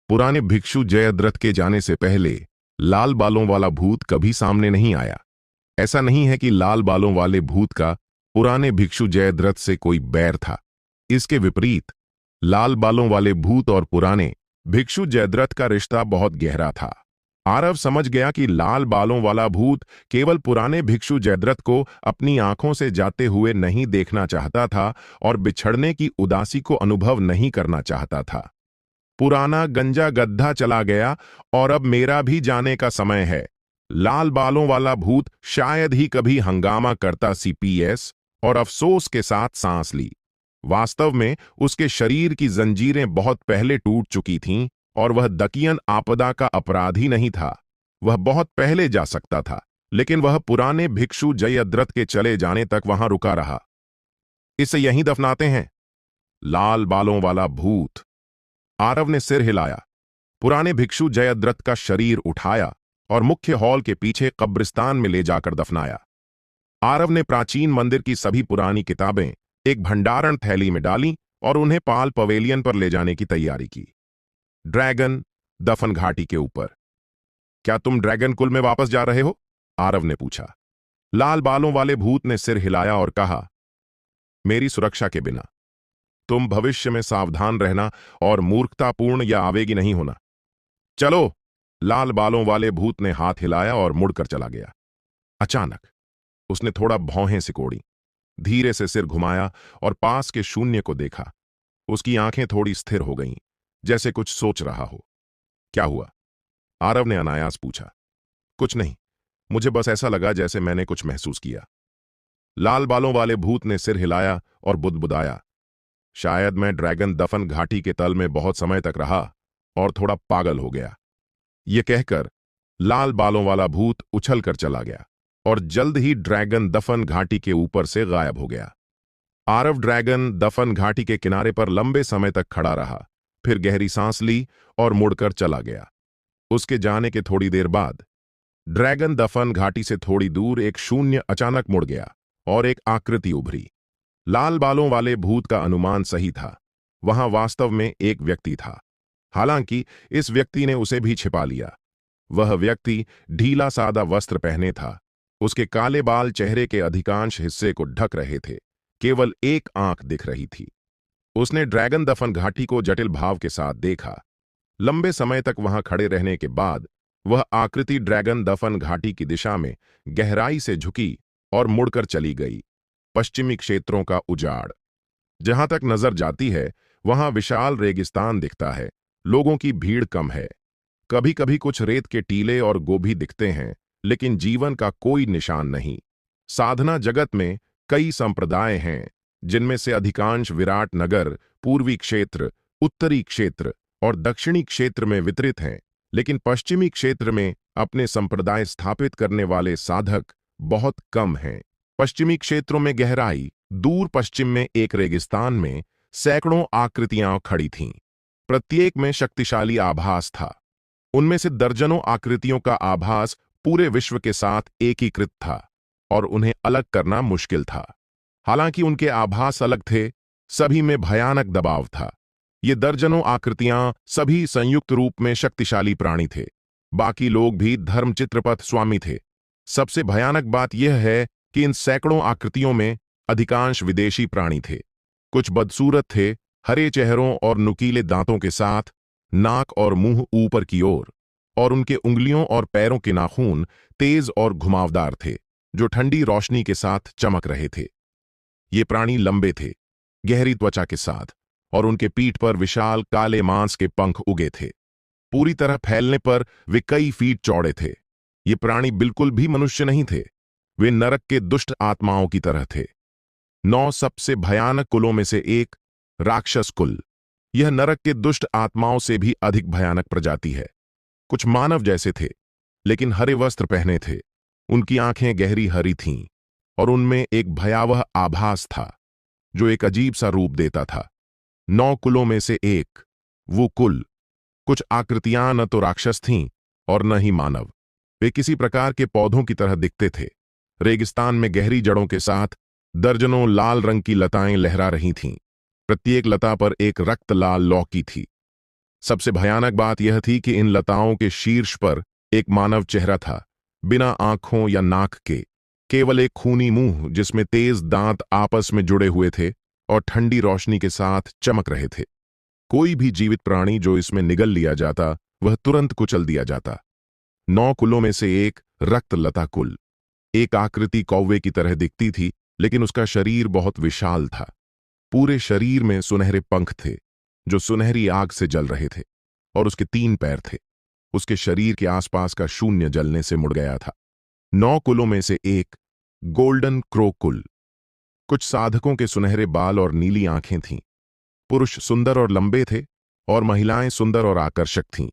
पुराने भिक्षु जयद्रथ के जाने से पहले लाल बालों वाला भूत कभी सामने नहीं आया। ऐसा नहीं है कि लाल बालों वाले भूत का पुराने भिक्षु जयद्रथ से कोई बैर था। इसके विपरीत लाल बालों वाले भूत और पुराने भिक्षु जयद्रथ का रिश्ता बहुत गहरा था। आरव समझ गया कि लाल बालों वाला भूत केवल पुराने भिक्षु जयद्रथ को अपनी आंखों से जाते हुए नहीं देखना चाहता था और बिछड़ने की उदासी को अनुभव नहीं करना चाहता था। पुराना गंजा गद्दा चला गया और अब मेरा भी जाने का समय है। लाल बालों वाला भूत शायद ही कभी हंगामा करता सीपीएस और अफसोस के साथ सांस ली। वास्तव में उसके शरीर की जंजीरें बहुत पहले टूट चुकी थीं और वह दकियन आपदा का अपराधी नहीं था। वह बहुत पहले जा सकता था, लेकिन वह पुराने भिक्षु जयद्रथ के चले जाने तक वहां रुका रहा। इसे यहीं दफनाते हैं। लाल बालों वाला भूत। आरव ने सिर हिलाया। पुराने भिक्षु जयद्रथ का शरीर उठाया और मुख्य हॉल के पीछे कब्रिस्तान में ले जाकर दफनाया। आरव ने प्राचीन मंदिर की सभी पुरानी किताबें एक भंडारण थैली में डाली और उन्हें पाल पवेलियन पर ले जाने की तैयारी की। ड्रैगन दफन घाटी के ऊपर। क्या तुम ड्रैगन कुल में वापस जा रहे हो? आरव ने पूछा। लाल बालों वाले भूत ने सिर हिलाया और कहा, मेरी सुरक्षा के बिना। तुम भविष्य में सावधान रहना और मूर्खतापूर्ण या आवेगी नहीं होना। चलो। लाल बालों वाले भूत ने हाथ हिलाया और मुड़कर चला गया। अचानक उसने थोड़ा भौहें सिकोड़ी, धीरे से सिर घुमाया और पास के शून्य को देखा। उसकी आंखें थोड़ी स्थिर हो गईं, जैसे कुछ सोच रहा हो। क्या हुआ? आरव ने अनायास पूछा। कुछ नहीं, मुझे बस ऐसा लगा जैसे मैंने कुछ महसूस किया। लाल बालों वाले भूत ने सिर हिलाया और बुदबुदाया, शायद मैं ड्रैगन दफन घाटी के तल में बहुत समय तक रहा और थोड़ा पागल हो गया। यह कहकर लाल बालों वाला भूत उछलकर चला गया और जल्द ही ड्रैगन दफन घाटी के ऊपर से गायब हो गया। आरव ड्रैगन दफन घाटी के किनारे पर लंबे समय तक खड़ा रहा, फिर गहरी सांस ली और मुड़कर चला गया। उसके जाने के थोड़ी देर बाद ड्रैगन दफन घाटी से थोड़ी दूर एक शून्य अचानक मुड़ गया और एक आकृति उभरी। लाल बालों वाले भूत का अनुमान सही था। वहां वास्तव में एक व्यक्ति था, हालांकि इस व्यक्ति ने उसे भी छिपा लिया। वह व्यक्ति ढीला सादा वस्त्र पहने था। उसके काले बाल चेहरे के अधिकांश हिस्से को ढक रहे थे, केवल एक आंख दिख रही थी। उसने ड्रैगन दफन घाटी को जटिल भाव के साथ देखा। लंबे समय तक वहां खड़े रहने के बाद वह आकृति ड्रैगन दफन घाटी की दिशा में गहराई से झुकी और मुड़कर चली गई। पश्चिमी क्षेत्रों का उजाड़। जहां तक नजर जाती है वहां विशाल रेगिस्तान दिखता है। लोगों की भीड़ कम है। कभी कभी कुछ रेत के टीले और गोभी दिखते हैं, लेकिन जीवन का कोई निशान नहीं। साधना जगत में कई संप्रदाय हैं, जिनमें से अधिकांश विराट नगर, पूर्वी क्षेत्र, उत्तरी क्षेत्र और दक्षिणी क्षेत्र में वितरित हैं, लेकिन पश्चिमी क्षेत्र में अपने संप्रदाय स्थापित करने वाले साधक बहुत कम हैं। पश्चिमी क्षेत्रों में गहराई, दूर पश्चिम में एक रेगिस्तान में सैकड़ों आकृतियां खड़ी थीं। प्रत्येक में शक्तिशाली आभास था। उनमें से दर्जनों आकृतियों का आभास पूरे विश्व के साथ एकीकृत था और उन्हें अलग करना मुश्किल था। हालांकि उनके आभास अलग थे, सभी में भयानक दबाव था। ये दर्जनों आकृतियां सभी संयुक्त रूप में शक्तिशाली प्राणी थे। बाकी लोग भी धर्मचित्रपथ स्वामी थे। सबसे भयानक बात यह है कि इन सैकड़ों आकृतियों में अधिकांश विदेशी प्राणी थे। कुछ बदसूरत थे, हरे चेहरों और नुकीले दांतों के साथ, नाक और मुंह ऊपर की ओर, और उनके उंगलियों और पैरों के नाखून तेज और घुमावदार थे, जो ठंडी रोशनी के साथ चमक रहे थे। ये प्राणी लंबे थे, गहरी त्वचा के साथ, और उनके पीठ पर विशाल काले मांस के पंख उगे थे। पूरी तरह फैलने पर वे कई फीट चौड़े थे। ये प्राणी बिल्कुल भी मनुष्य नहीं थे। वे नरक के दुष्ट आत्माओं की तरह थे। 9 सबसे भयानक कुलों में से एक, राक्षस कुल। यह नरक के दुष्ट आत्माओं से भी अधिक भयानक प्रजाति है। कुछ मानव जैसे थे, लेकिन हरे वस्त्र पहने थे। उनकी आंखें गहरी हरी थीं और उनमें एक भयावह आभास था, जो एक अजीब सा रूप देता था। 9 कुलों में से एक, वो कुल। कुछ आकृतियां न तो राक्षस थीं और न ही मानव। वे किसी प्रकार के पौधों की तरह दिखते थे। रेगिस्तान में गहरी जड़ों के साथ दर्जनों लाल रंग की लताएं लहरा रही थीं। प्रत्येक लता पर एक रक्त लाल लौकी थी। सबसे भयानक बात यह थी कि इन लताओं के शीर्ष पर एक मानव चेहरा था, बिना आंखों या नाक के। केवल एक खूनी मुंह जिसमें तेज दांत आपस में जुड़े हुए थे और ठंडी रोशनी के साथ चमक रहे थे। कोई भी जीवित प्राणी जो इसमें निगल लिया जाता वह तुरंत कुचल दिया जाता। 9 कुलों में से एक रक्तलता कुल। एक आकृति कौवे की तरह दिखती थी, लेकिन उसका शरीर बहुत विशाल था। पूरे शरीर में सुनहरे पंख थे जो सुनहरी आग से जल रहे थे, और उसके 3 पैर थे। उसके शरीर के आसपास का शून्य जलने से मुड़ गया था। 9 कुलों में से एक गोल्डन क्रो कुल। कुछ साधकों के सुनहरे बाल और नीली आंखें थीं। पुरुष सुंदर और लंबे थे और महिलाएं सुंदर और आकर्षक थीं।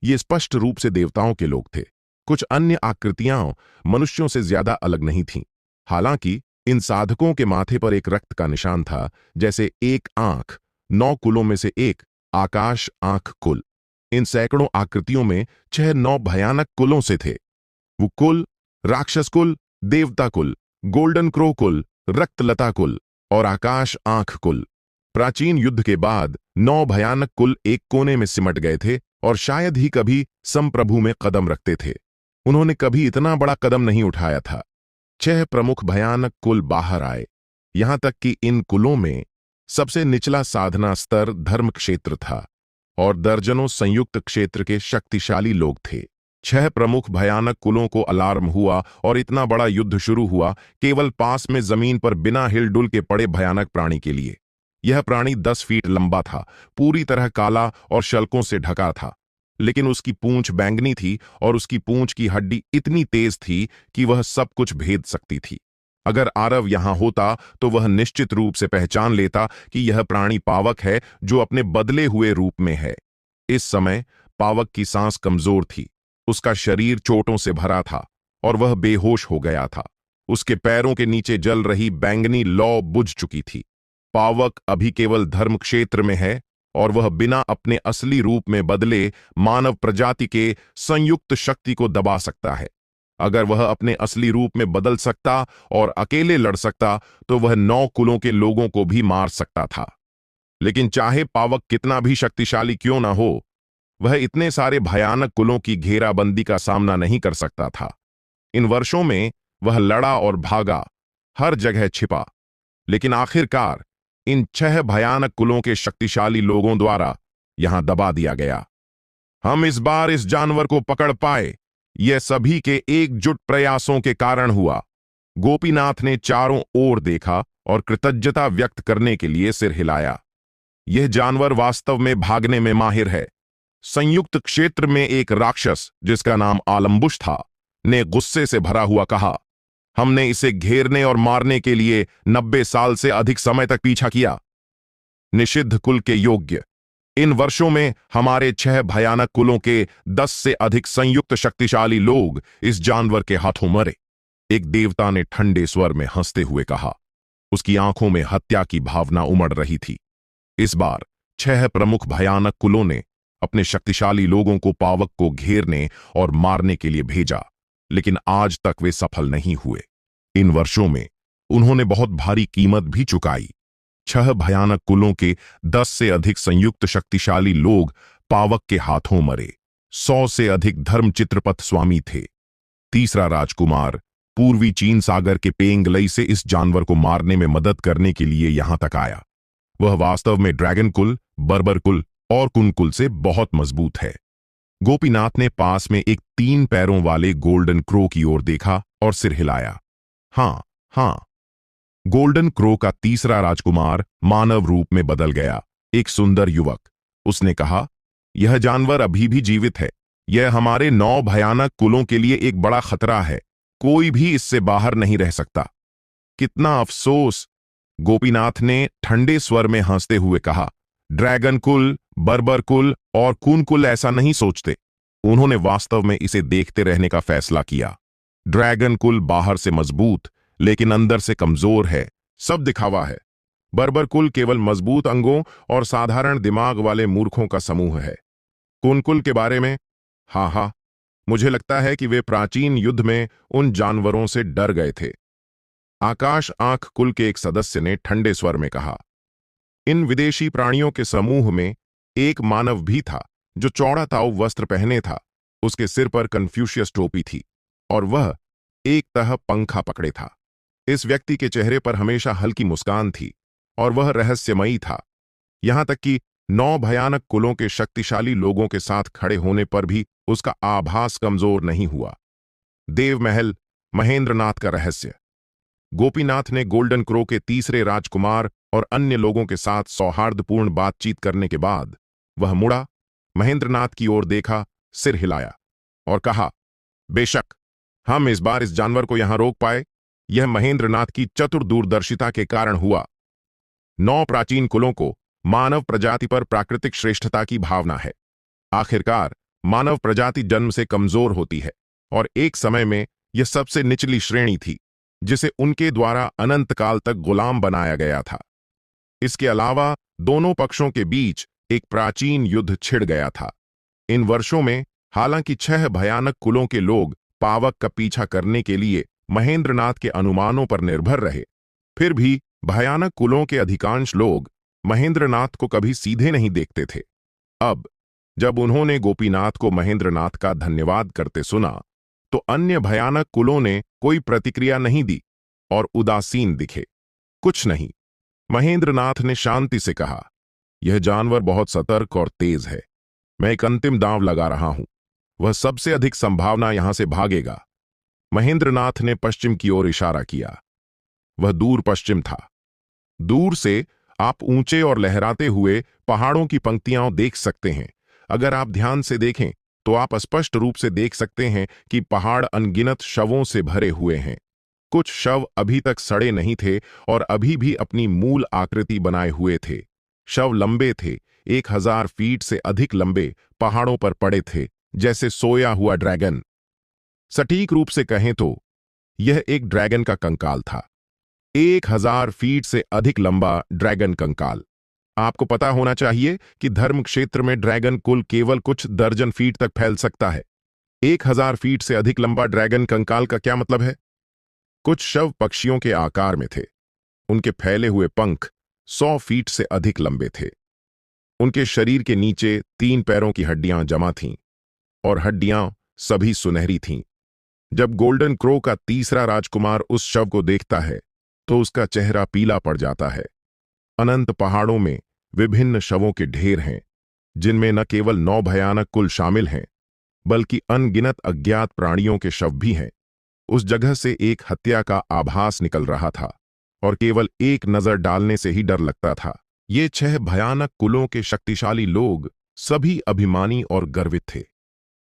ये स्पष्ट रूप से देवताओं के लोग थे। कुछ अन्य आकृतियां मनुष्यों से ज्यादा अलग नहीं थीं। हालांकि इन साधकों के माथे पर एक रक्त का निशान था, जैसे एक आंख। 9 कुलों में से एक आकाश आंख कुल। इन सैकड़ों आकृतियों में 6-9 भयानक कुलों से थे। वो कुल राक्षस कुल, देवता कुल, गोल्डन क्रो कुल, रक्तलता कुल और आकाश आंख कुल। प्राचीन युद्ध के बाद 9 भयानक कुल एक कोने में सिमट गए थे और शायद ही कभी संप्रभु में कदम रखते थे। उन्होंने कभी इतना बड़ा कदम नहीं उठाया था। 6 प्रमुख भयानक कुल बाहर आए। यहां तक कि इन कुलों में सबसे निचला साधना स्तर धर्म क्षेत्र था और दर्जनों संयुक्त क्षेत्र के शक्तिशाली लोग थे। 6 प्रमुख भयानक कुलों को अलार्म हुआ और इतना बड़ा युद्ध शुरू हुआ, केवल पास में जमीन पर बिना हिलडुल के पड़े भयानक प्राणी के लिए। यह प्राणी 10 फीट लंबा था, पूरी तरह काला और शल्कों से ढका था, लेकिन उसकी पूंछ बैंगनी थी और उसकी पूंछ की हड्डी इतनी तेज थी कि वह सब कुछ भेद सकती थी। अगर आरव यहां होता तो वह निश्चित रूप से पहचान लेता कि यह प्राणी पावक है जो अपने बदले हुए रूप में है। इस समय पावक की सांस कमजोर थी, उसका शरीर चोटों से भरा था और वह बेहोश हो गया था। उसके पैरों के नीचे जल रही बैंगनी लौ बुझ चुकी थी। पावक अभी केवल धर्म क्षेत्र में है और वह बिना अपने असली रूप में बदले मानव प्रजाति के संयुक्त शक्ति को दबा सकता है। अगर वह अपने असली रूप में बदल सकता और अकेले लड़ सकता तो वह 9 कुलों के लोगों को भी मार सकता था। लेकिन चाहे पावक कितना भी शक्तिशाली क्यों ना हो, वह इतने सारे भयानक कुलों की घेराबंदी का सामना नहीं कर सकता था। इन वर्षों में वह लड़ा और भागा, हर जगह छिपा, लेकिन आखिरकार इन 6 भयानक कुलों के शक्तिशाली लोगों द्वारा यहां दबा दिया गया। हम इस बार इस जानवर को पकड़ पाए, यह सभी के एकजुट प्रयासों के कारण हुआ। गोपीनाथ ने चारों ओर देखा और कृतज्ञता व्यक्त करने के लिए सिर हिलाया। यह जानवर वास्तव में भागने में माहिर है। संयुक्त क्षेत्र में एक राक्षस जिसका नाम आलम्बुश था ने गुस्से से भरा हुआ कहा, हमने इसे घेरने और मारने के लिए 90 साल से अधिक समय तक पीछा किया। निषिद्ध कुल के योग्य, इन वर्षों में हमारे 6 भयानक कुलों के 10 से अधिक संयुक्त शक्तिशाली लोग इस जानवर के हाथों मरे। एक देवता ने ठंडे स्वर में हंसते हुए कहा। उसकी आंखों में हत्या की भावना उमड़ रही थी। इस बार 6 प्रमुख भयानक कुलों ने अपने शक्तिशाली लोगों को पावक को घेरने और मारने के लिए भेजा, लेकिन आज तक वे सफल नहीं हुए। इन वर्षों में उन्होंने बहुत भारी कीमत भी चुकाई। 6 भयानक कुलों के 10 से अधिक संयुक्त शक्तिशाली लोग पावक के हाथों मरे। 100 से अधिक धर्म चित्रपथ स्वामी थे। तीसरा राजकुमार पूर्वी चीन सागर के पेंगलई से इस जानवर को मारने में मदद करने के लिए यहां तक आया। वह वास्तव में ड्रैगन कुल, बर्बर कुल और कुल से बहुत मजबूत है। गोपीनाथ ने पास में एक 3 पैरों वाले गोल्डन क्रो की ओर देखा और सिर हिलाया। हां, हां। गोल्डन क्रो का तीसरा राजकुमार मानव रूप में बदल गया, एक सुंदर युवक। उसने कहा, यह जानवर अभी भी जीवित है। यह हमारे 9 भयानक कुलों के लिए एक बड़ा खतरा है। कोई भी इससे बाहर नहीं रह सकता। कितना अफसोस, गोपीनाथ ने ठंडे स्वर में हंसते हुए कहा। ड्रैगन कुल, बर्बर कुल और खून कुल ऐसा नहीं सोचते। उन्होंने वास्तव में इसे देखते रहने का फैसला किया। ड्रैगन कुल बाहर से मजबूत लेकिन अंदर से कमजोर है, सब दिखावा है। बर्बर कुल केवल मजबूत अंगों और साधारण दिमाग वाले मूर्खों का समूह है। खून कुल के बारे में, हाँ, मुझे लगता है कि वे प्राचीन युद्ध में उन जानवरों से डर गए थे। आकाश आंख कुल के एक सदस्य ने ठंडे स्वर में कहा। इन विदेशी प्राणियों के समूह में एक मानव भी था जो चौड़ा ताऊ वस्त्र पहने था। उसके सिर पर कन्फ्यूशियस टोपी थी और वह एक तह पंखा पकड़े था। इस व्यक्ति के चेहरे पर हमेशा हल्की मुस्कान थी और वह रहस्यमयी था। यहां तक कि 9 भयानक कुलों के शक्तिशाली लोगों के साथ खड़े होने पर भी उसका आभास कमजोर नहीं हुआ। देवमहल महेंद्रनाथ का रहस्य। गोपीनाथ ने गोल्डन क्रो के तीसरे राजकुमार और अन्य लोगों के साथ सौहार्दपूर्ण बातचीत करने के बाद वह मुड़ा, महेंद्रनाथ की ओर देखा, सिर हिलाया और कहा, बेशक हम इस बार इस जानवर को यहां रोक पाए, यह महेंद्रनाथ की चतुर दूरदर्शिता के कारण हुआ। 9 प्राचीन कुलों को मानव प्रजाति पर प्राकृतिक श्रेष्ठता की भावना है। आखिरकार मानव प्रजाति जन्म से कमजोर होती है और एक समय में यह सबसे निचली श्रेणी थी जिसे उनके द्वारा अनंत काल तक गुलाम बनाया गया था। इसके अलावा दोनों पक्षों के बीच एक प्राचीन युद्ध छिड़ गया था। इन वर्षों में हालांकि 6 भयानक कुलों के लोग पावक का पीछा करने के लिए महेंद्रनाथ के अनुमानों पर निर्भर रहे, फिर भी भयानक कुलों के अधिकांश लोग महेंद्रनाथ को कभी सीधे नहीं देखते थे। अब जब उन्होंने गोपीनाथ को महेंद्रनाथ का धन्यवाद करते सुना तो अन्य भयानक कुलों ने कोई प्रतिक्रिया नहीं दी और उदासीन दिखे। कुछ नहीं। महेंद्रनाथ ने शांति से कहा, यह जानवर बहुत सतर्क और तेज है। मैं एक अंतिम दांव लगा रहा हूं। वह सबसे अधिक संभावना यहां से भागेगा। महेंद्रनाथ ने पश्चिम की ओर इशारा किया। वह दूर पश्चिम था। दूर से आप ऊंचे और लहराते हुए पहाड़ों की पंक्तियां देख सकते हैं। अगर आप ध्यान से देखें तो आप स्पष्ट रूप से देख सकते हैं कि पहाड़ अनगिनत शवों से भरे हुए हैं। कुछ शव अभी तक सड़े नहीं थे और अभी भी अपनी मूल आकृति बनाए हुए थे। शव लंबे थे, 1000 फीट से अधिक लंबे, पहाड़ों पर पड़े थे, जैसे सोया हुआ ड्रैगन। सटीक रूप से कहें तो यह एक ड्रैगन का कंकाल था। 1000 फीट से अधिक लंबा ड्रैगन कंकाल। आपको पता होना चाहिए कि धर्म क्षेत्र में ड्रैगन कुल केवल कुछ दर्जन फीट तक फैल सकता है। 1000 फीट से अधिक लंबा ड्रैगन कंकाल का क्या मतलब है? कुछ शव पक्षियों के आकार में थे। उनके फैले हुए पंख 100 फीट से अधिक लंबे थे। उनके शरीर के नीचे 3 पैरों की हड्डियां जमा थीं और हड्डियां सभी सुनहरी थीं। जब गोल्डन क्रो का तीसरा राजकुमार उस शव को देखता है तो उसका चेहरा पीला पड़ जाता है। अनंत पहाड़ों में विभिन्न शवों के ढेर हैं, जिनमें न केवल 9 भयानक कुल शामिल हैं बल्कि अनगिनत अज्ञात प्राणियों के शव भी हैं। उस जगह से एक हत्या का आभास निकल रहा था और केवल एक नजर डालने से ही डर लगता था। ये 6 भयानक कुलों के शक्तिशाली लोग सभी अभिमानी और गर्वित थे,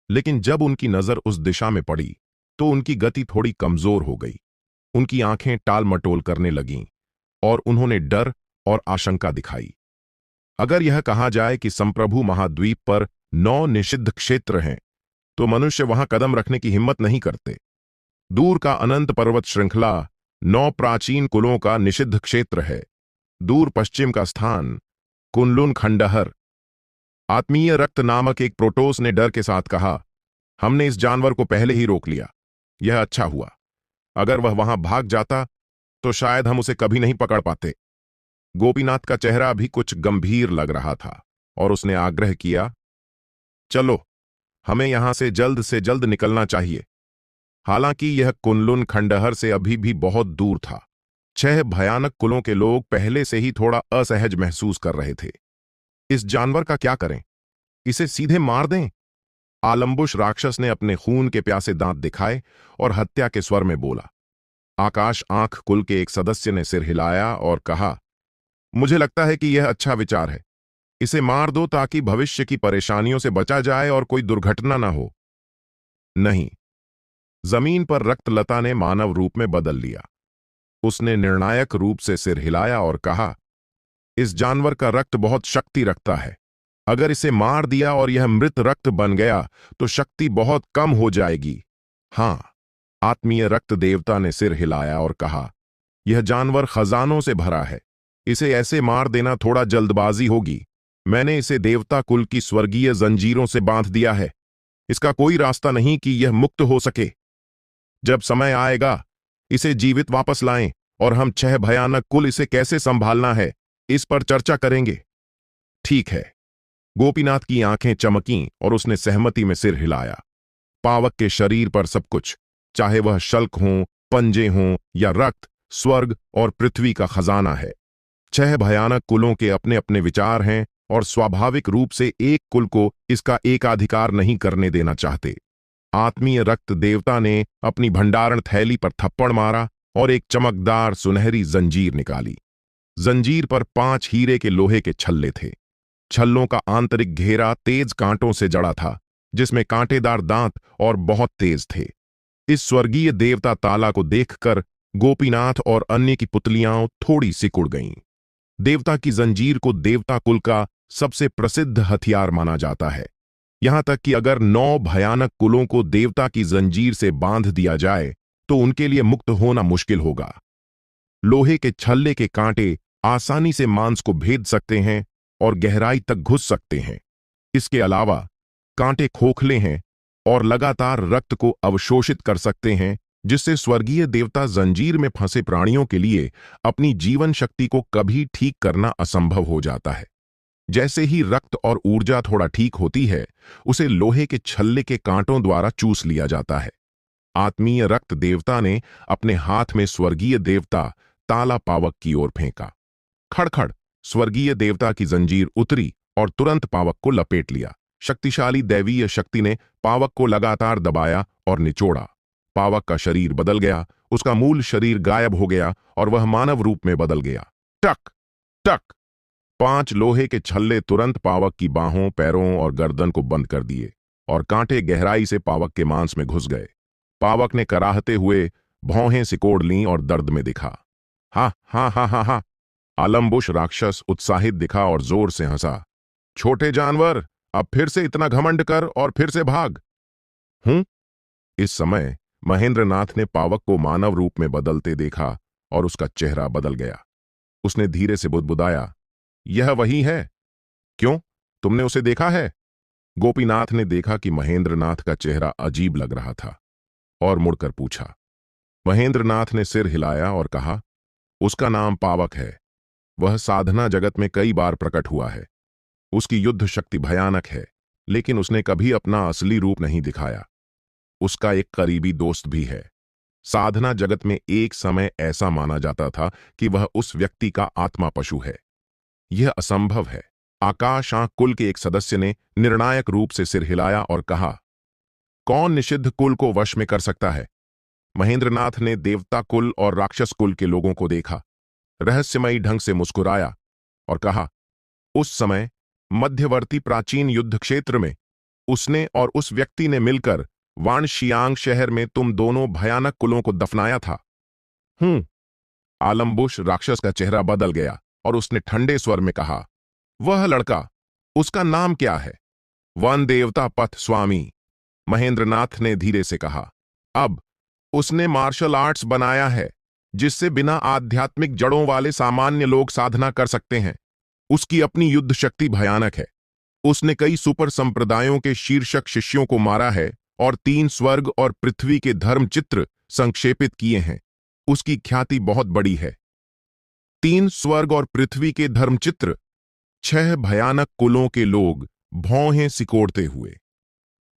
लेकिन जब उनकी नजर उस दिशा में पड़ी तो उनकी गति थोड़ी कमजोर हो गई। उनकी आंखें टाल-मटोल करने लगीं और उन्होंने डर और आशंका दिखाई। अगर यह कहा जाए कि संप्रभु महाद्वीप पर 9 निषिद्ध क्षेत्र हैं तो मनुष्य वहां कदम रखने की हिम्मत नहीं करते। दूर का अनंत पर्वत श्रृंखला 9 प्राचीन कुलों का निषिद्ध क्षेत्र है। दूर पश्चिम का स्थान कुनलुन खंडहर। आत्मीय रक्त नामक एक प्रोटोस ने डर के साथ कहा, हमने इस जानवर को पहले ही रोक लिया। यह अच्छा हुआ। अगर वह वहां भाग जाता तो शायद हम उसे कभी नहीं पकड़ पाते। गोपीनाथ का चेहरा भी कुछ गंभीर लग रहा था और उसने आग्रह किया, चलो, हमें यहां से जल्द निकलना चाहिए। हालांकि यह कुनलुन खंडहर से अभी भी बहुत दूर था। 6 भयानक कुलों के लोग पहले से ही थोड़ा असहज महसूस कर रहे थे। इस जानवर का क्या करें? इसे सीधे मार दें? आलम्बुश राक्षस ने अपने खून के प्यासे दांत दिखाए और हत्या के स्वर में बोला। आकाश आंख कुल के एक सदस्य ने सिर हिलाया और कहा, मुझे लगता है कि यह अच्छा विचार है। इसे मार दो ताकि भविष्य की परेशानियों से बचा जाए और कोई दुर्घटना ना हो। नहीं। जमीन पर रक्तलता ने मानव रूप में बदल लिया। उसने निर्णायक रूप से सिर हिलाया और कहा, इस जानवर का रक्त बहुत शक्ति रखता है। अगर इसे मार दिया और यह मृत रक्त बन गया तो शक्ति बहुत कम हो जाएगी। हां, आत्मीय रक्त देवता ने सिर हिलाया और कहा, यह जानवर खजानों से भरा है। इसे ऐसे मार देना थोड़ा जल्दबाजी होगी। मैंने इसे देवता कुल की स्वर्गीय जंजीरों से बांध दिया है। इसका कोई रास्ता नहीं कि यह मुक्त हो सके। जब समय आएगा इसे जीवित वापस लाएं और हम 6 भयानक कुल इसे कैसे संभालना है इस पर चर्चा करेंगे। ठीक है। गोपीनाथ की आंखें चमकीं और उसने सहमति में सिर हिलाया। पावक के शरीर पर सब कुछ चाहे वह शल्क हों, पंजे हों या रक्त, स्वर्ग और पृथ्वी का खजाना है। 6 भयानक कुलों के अपने अपने विचार हैं और स्वाभाविक रूप से एक कुल को इसका एकाधिकार नहीं करने देना चाहते। आत्मीय रक्त देवता ने अपनी भंडारण थैली पर थप्पड़ मारा और एक चमकदार सुनहरी जंजीर निकाली। जंजीर पर 5 हीरे के लोहे के छल्ले थे। छल्लों का आंतरिक घेरा तेज कांटों से जड़ा था, जिसमें कांटेदार दांत और बहुत तेज थे। इस स्वर्गीय देवता ताला को देखकर गोपीनाथ और अन्य की पुतलियां थोड़ी सिकुड़ गईं। देवता की जंजीर को देवता कुल का सबसे प्रसिद्ध हथियार माना जाता है। यहां तक कि अगर 9 भयानक कुलों को देवता की जंजीर से बांध दिया जाए तो उनके लिए मुक्त होना मुश्किल होगा। लोहे के छल्ले के कांटे आसानी से मांस को भेद सकते हैं और गहराई तक घुस सकते हैं। इसके अलावा कांटे खोखले हैं और लगातार रक्त को अवशोषित कर सकते हैं, जिससे स्वर्गीय देवता जंजीर में फंसे प्राणियों के लिए अपनी जीवन शक्ति को कभी ठीक करना असंभव हो जाता है। जैसे ही रक्त और ऊर्जा थोड़ा ठीक होती है, उसे लोहे के छल्ले के कांटों द्वारा चूस लिया जाता है। आत्मीय रक्त देवता ने अपने हाथ में स्वर्गीय देवता ताला पावक की ओर फेंका। खड़खड़ स्वर्गीय देवता की जंजीर उतरी और तुरंत पावक को लपेट लिया। शक्तिशाली दैवीय शक्ति ने पावक को लगातार दबाया और निचोड़ा। पावक का शरीर बदल गया, उसका मूल शरीर गायब हो गया और वह मानव रूप में बदल गया। टक टक 5 लोहे के छल्ले तुरंत पावक की बाहों, पैरों और गर्दन को बंद कर दिए और कांटे गहराई से पावक के मांस में घुस गए। पावक ने कराहते हुए भौहें सिकोड़ लीं और दर्द में दिखा। हा हा हा हा हा। आलमबुश राक्षस उत्साहित दिखा और जोर से हंसा। छोटे जानवर, अब फिर से इतना घमंड कर और फिर से भाग। इस समय महेंद्रनाथ ने पावक को मानव रूप में बदलते देखा और उसका चेहरा बदल गया। उसने धीरे से बुदबुदाया, यह वही है। क्यों, तुमने उसे देखा है? गोपीनाथ ने देखा कि महेंद्रनाथ का चेहरा अजीब लग रहा था और मुड़कर पूछा। महेंद्रनाथ ने सिर हिलाया और कहा, उसका नाम पावक है। वह साधना जगत में कई बार प्रकट हुआ है। उसकी युद्ध शक्ति भयानक है, लेकिन उसने कभी अपना असली रूप नहीं दिखाया। उसका एक करीबी दोस्त भी है। साधना जगत में एक समय ऐसा माना जाता था कि वह उस व्यक्ति का आत्मा पशु है। यह असंभव है। आकाश आंख कुल के एक सदस्य ने निर्णायक रूप से सिर हिलाया और कहा, कौन निषिद्ध कुल को वश में कर सकता है? महेंद्रनाथ ने देवता कुल और राक्षस कुल के लोगों को देखा, रहस्यमयी ढंग से मुस्कुराया और कहा, उस समय मध्यवर्ती प्राचीन युद्ध क्षेत्र में उसने और उस व्यक्ति ने मिलकर वानशियांग शहर में तुम दोनों भयानक कुलों को दफनाया था। आलमबुश राक्षस का चेहरा बदल गया और उसने ठंडे स्वर में कहा, वह लड़का, उसका नाम क्या है? वन देवता पथ स्वामी, महेंद्रनाथ ने धीरे से कहा। अब उसने मार्शल आर्ट्स बनाया है जिससे बिना आध्यात्मिक जड़ों वाले सामान्य लोग साधना कर सकते हैं। उसकी अपनी युद्ध शक्ति भयानक है। उसने कई सुपर संप्रदायों के शीर्षक शिष्यों को मारा है और 3 स्वर्ग और पृथ्वी के धर्म चित्र संक्षेपित किए हैं। उसकी ख्याति बहुत बड़ी है। 3 स्वर्ग और पृथ्वी के धर्म चित्र, 6 भयानक कुलों के लोग भौहें सिकोड़ते हुए।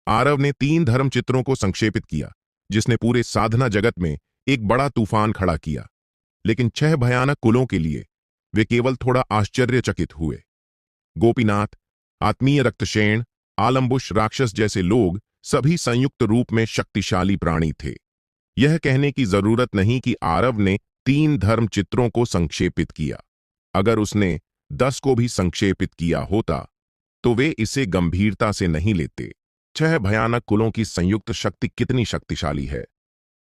आरव ने 3 धर्म चित्रों को संक्षेपित किया, जिसने पूरे साधना जगत में एक बड़ा तूफान खड़ा किया। लेकिन 6 भयानक कुलों के लिए वे केवल थोड़ा आश्चर्यचकित हुए। गोपीनाथ, आत्मीय रक्तशेण, आलमबुश राक्षस जैसे लोग सभी संयुक्त रूप में शक्तिशाली प्राणी थे। यह कहने की जरूरत नहीं कि आरव ने 3 धर्म चित्रों को संक्षेपित किया। अगर उसने 10 को भी संक्षेपित किया होता तो वे इसे गंभीरता से नहीं लेते। 6 भयानक कुलों की संयुक्त शक्ति कितनी शक्तिशाली है।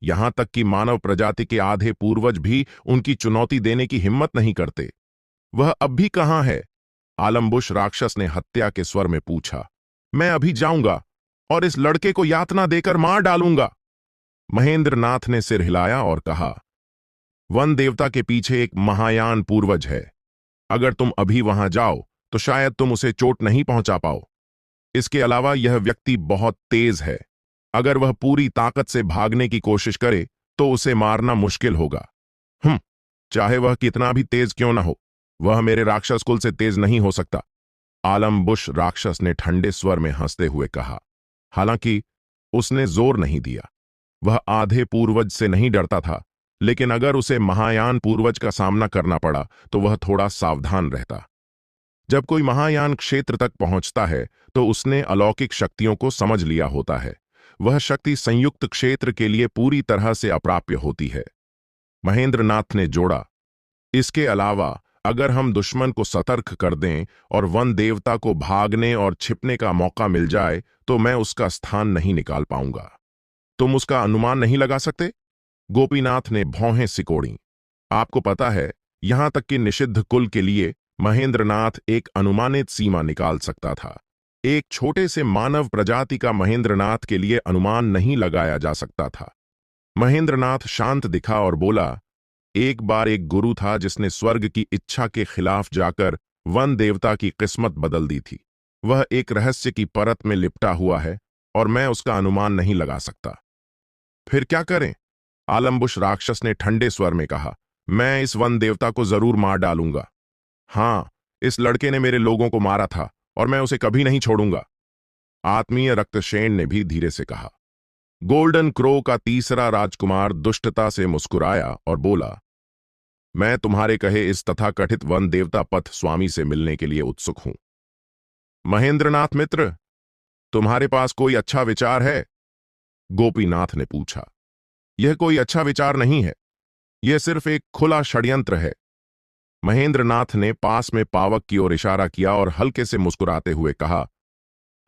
यहां तक कि मानव प्रजाति के आधे पूर्वज भी उनकी चुनौती देने की हिम्मत नहीं करते। वह अब भी कहां है? आलमबुश राक्षस ने हत्या के स्वर में पूछा। मैं अभी जाऊंगा और इस लड़के को यातना देकर मार डालूंगा। महेंद्रनाथ ने सिर हिलाया और कहा, वन देवता के पीछे एक महायान पूर्वज है। अगर तुम अभी वहां जाओ तो शायद तुम उसे चोट नहीं पहुंचा पाओ। इसके अलावा यह व्यक्ति बहुत तेज है। अगर वह पूरी ताकत से भागने की कोशिश करे तो उसे मारना मुश्किल होगा। चाहे वह कितना भी तेज क्यों ना हो, वह मेरे राक्षस कुल से तेज नहीं हो सकता। आलमबुश राक्षस ने ठंडे स्वर में हंसते हुए कहा। हालांकि उसने जोर नहीं दिया। वह आधे पूर्वज से नहीं डरता था, लेकिन अगर उसे महायान पूर्वज का सामना करना पड़ा तो वह थोड़ा सावधान रहता। जब कोई महायान क्षेत्र तक पहुंचता है तो उसने अलौकिक शक्तियों को समझ लिया होता है। वह शक्ति संयुक्त क्षेत्र के लिए पूरी तरह से अप्राप्य होती है। महेंद्रनाथ ने जोड़ा, इसके अलावा अगर हम दुश्मन को सतर्क कर दें और वन देवता को भागने और छिपने का मौका मिल जाए तो मैं उसका स्थान नहीं निकाल पाऊंगा। तुम उसका अनुमान नहीं लगा सकते? गोपीनाथ ने भौहें सिकोड़ी। आपको पता है, यहां तक कि निषिद्ध कुल के लिए महेंद्रनाथ एक अनुमानित सीमा निकाल सकता था। एक छोटे से मानव प्रजाति का महेंद्रनाथ के लिए अनुमान नहीं लगाया जा सकता था। महेंद्रनाथ शांत दिखा और बोला, एक बार एक गुरु था जिसने स्वर्ग की इच्छा के खिलाफ जाकर वन देवता की किस्मत बदल दी थी। वह एक रहस्य की परत में लिपटा हुआ है और मैं उसका अनुमान नहीं लगा सकता। फिर क्या करें? आलम्बुश राक्षस ने ठंडे स्वर में कहा, मैं इस वन देवता को जरूर मार डालूंगा। हाँ, इस लड़के ने मेरे लोगों को मारा था और मैं उसे कभी नहीं छोड़ूंगा। आत्मीय रक्तशेन ने भी धीरे से कहा। गोल्डन क्रो का तीसरा राजकुमार दुष्टता से मुस्कुराया और बोला, मैं तुम्हारे कहे इस तथाकथित वन देवता पथ स्वामी से मिलने के लिए उत्सुक हूं। महेंद्रनाथ मित्र, तुम्हारे पास कोई अच्छा विचार है? गोपीनाथ ने पूछा। यह कोई अच्छा विचार नहीं है, यह सिर्फ एक खुला षड्यंत्र है। महेंद्रनाथ ने पास में पावक की ओर इशारा किया और हल्के से मुस्कुराते हुए कहा,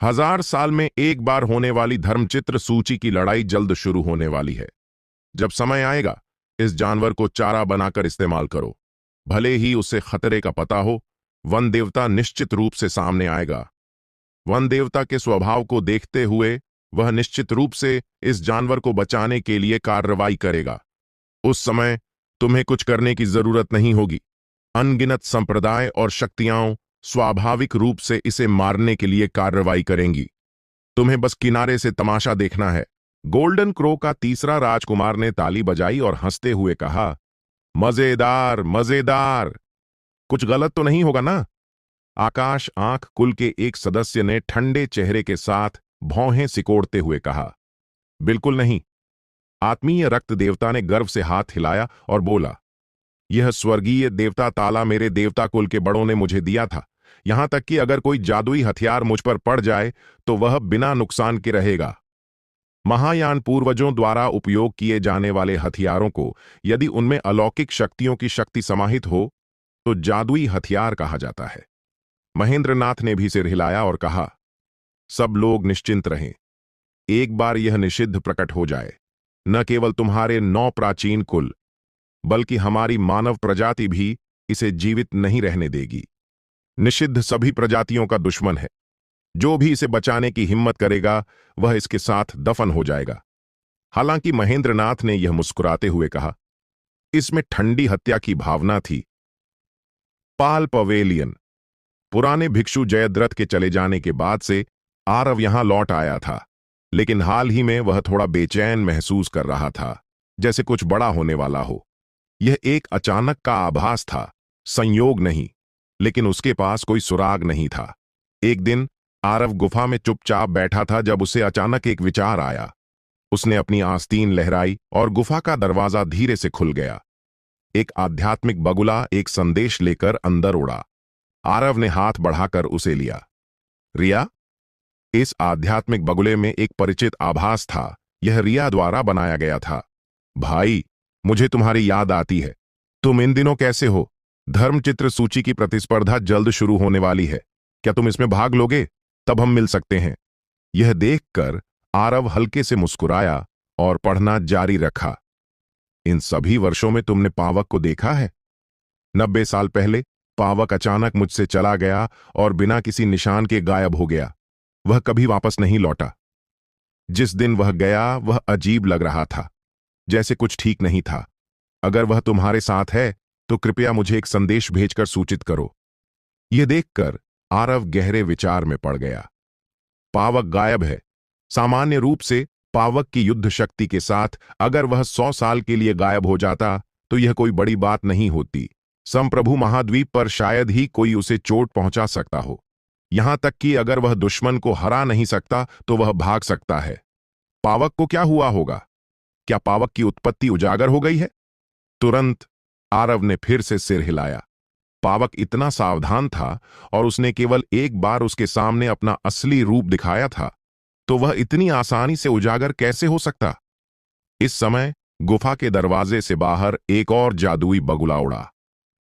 1000 साल में एक बार होने वाली धर्मचित्र सूची की लड़ाई जल्द शुरू होने वाली है। जब समय आएगा, इस जानवर को चारा बनाकर इस्तेमाल करो। भले ही उसे खतरे का पता हो, वन देवता निश्चित रूप से सामने आएगा। वन देवता के स्वभाव को देखते हुए वह निश्चित रूप से इस जानवर को बचाने के लिए कार्रवाई करेगा। उस समय तुम्हें कुछ करने की जरूरत नहीं होगी। अनगिनत संप्रदाय और शक्तियां स्वाभाविक रूप से इसे मारने के लिए कार्रवाई करेंगी। तुम्हें बस किनारे से तमाशा देखना है। गोल्डन क्रो का तीसरा राजकुमार ने ताली बजाई और हंसते हुए कहा, मजेदार मजेदार। कुछ गलत तो नहीं होगा ना? आकाश आंख कुल के एक सदस्य ने ठंडे चेहरे के साथ भौहें सिकोड़ते हुए कहा, बिल्कुल नहीं। आत्मीय रक्त देवता ने गर्व से हाथ हिलाया और बोला, यह स्वर्गीय देवता ताला मेरे देवता कुल के बड़ों ने मुझे दिया था। यहां तक कि अगर कोई जादुई हथियार मुझ पर पड़ जाए तो वह बिना नुकसान के रहेगा। महायान पूर्वजों द्वारा उपयोग किए जाने वाले हथियारों को यदि उनमें अलौकिक शक्तियों की शक्ति समाहित हो तो जादुई हथियार कहा जाता है। महेंद्रनाथ ने भी सिर हिलाया और कहा, सब लोग निश्चिंत रहें। एक बार यह निषिद्ध प्रकट हो जाए, न केवल तुम्हारे 9 प्राचीन कुल बल्कि हमारी मानव प्रजाति भी इसे जीवित नहीं रहने देगी। निषिद्ध सभी प्रजातियों का दुश्मन है। जो भी इसे बचाने की हिम्मत करेगा वह इसके साथ दफन हो जाएगा। हालांकि महेंद्रनाथ ने यह मुस्कुराते हुए कहा, इसमें ठंडी हत्या की भावना थी। पाल पवेलियन। पुराने भिक्षु जयद्रथ के चले जाने के बाद से आरव यहां लौट आया था, लेकिन हाल ही में वह थोड़ा बेचैन महसूस कर रहा था, जैसे कुछ बड़ा होने वाला हो। यह एक अचानक का आभास था, संयोग नहीं, लेकिन उसके पास कोई सुराग नहीं था। एक दिन आरव गुफा में चुपचाप बैठा था जब उसे अचानक एक विचार आया। उसने अपनी आस्तीन लहराई और गुफा का दरवाजा धीरे से खुल गया। एक आध्यात्मिक बगुला एक संदेश लेकर अंदर उड़ा। आरव ने हाथ बढ़ाकर उसे लिया। रिया? इस आध्यात्मिक बगुले में एक परिचित आभास था। यह रिया द्वारा बनाया गया था। भाई, मुझे तुम्हारी याद आती है। तुम इन दिनों कैसे हो? धर्मचित्र सूची की प्रतिस्पर्धा जल्द शुरू होने वाली है। क्या तुम इसमें भाग लोगे? तब हम मिल सकते हैं। यह देखकर आरव हल्के से मुस्कुराया और पढ़ना जारी रखा। इन सभी वर्षों में तुमने पावक को देखा है? 90 साल पहले पावक अचानक मुझसे चला गया और बिना किसी निशान के गायब हो गया। वह कभी वापस नहीं लौटा। जिस दिन वह गया वह अजीब लग रहा था, जैसे कुछ ठीक नहीं था। अगर वह तुम्हारे साथ है तो कृपया मुझे एक संदेश भेजकर सूचित करो। यह देखकर आरव गहरे विचार में पड़ गया। पावक गायब है। सामान्य रूप से पावक की युद्ध शक्ति के साथ अगर वह 100 साल के लिए गायब हो जाता तो यह कोई बड़ी बात नहीं होती। संप्रभु महाद्वीप पर शायद ही कोई उसे चोट पहुंचा सकता हो। यहां तक कि अगर वह दुश्मन को हरा नहीं सकता तो वह भाग सकता है। पावक को क्या हुआ होगा? क्या पावक की उत्पत्ति उजागर हो गई है? तुरंत आरव ने फिर से सिर हिलाया। पावक इतना सावधान था और उसने केवल एक बार उसके सामने अपना असली रूप दिखाया था, तो वह इतनी आसानी से उजागर कैसे हो सकता? इस समय गुफा के दरवाजे से बाहर एक और जादुई बगुला उड़ा।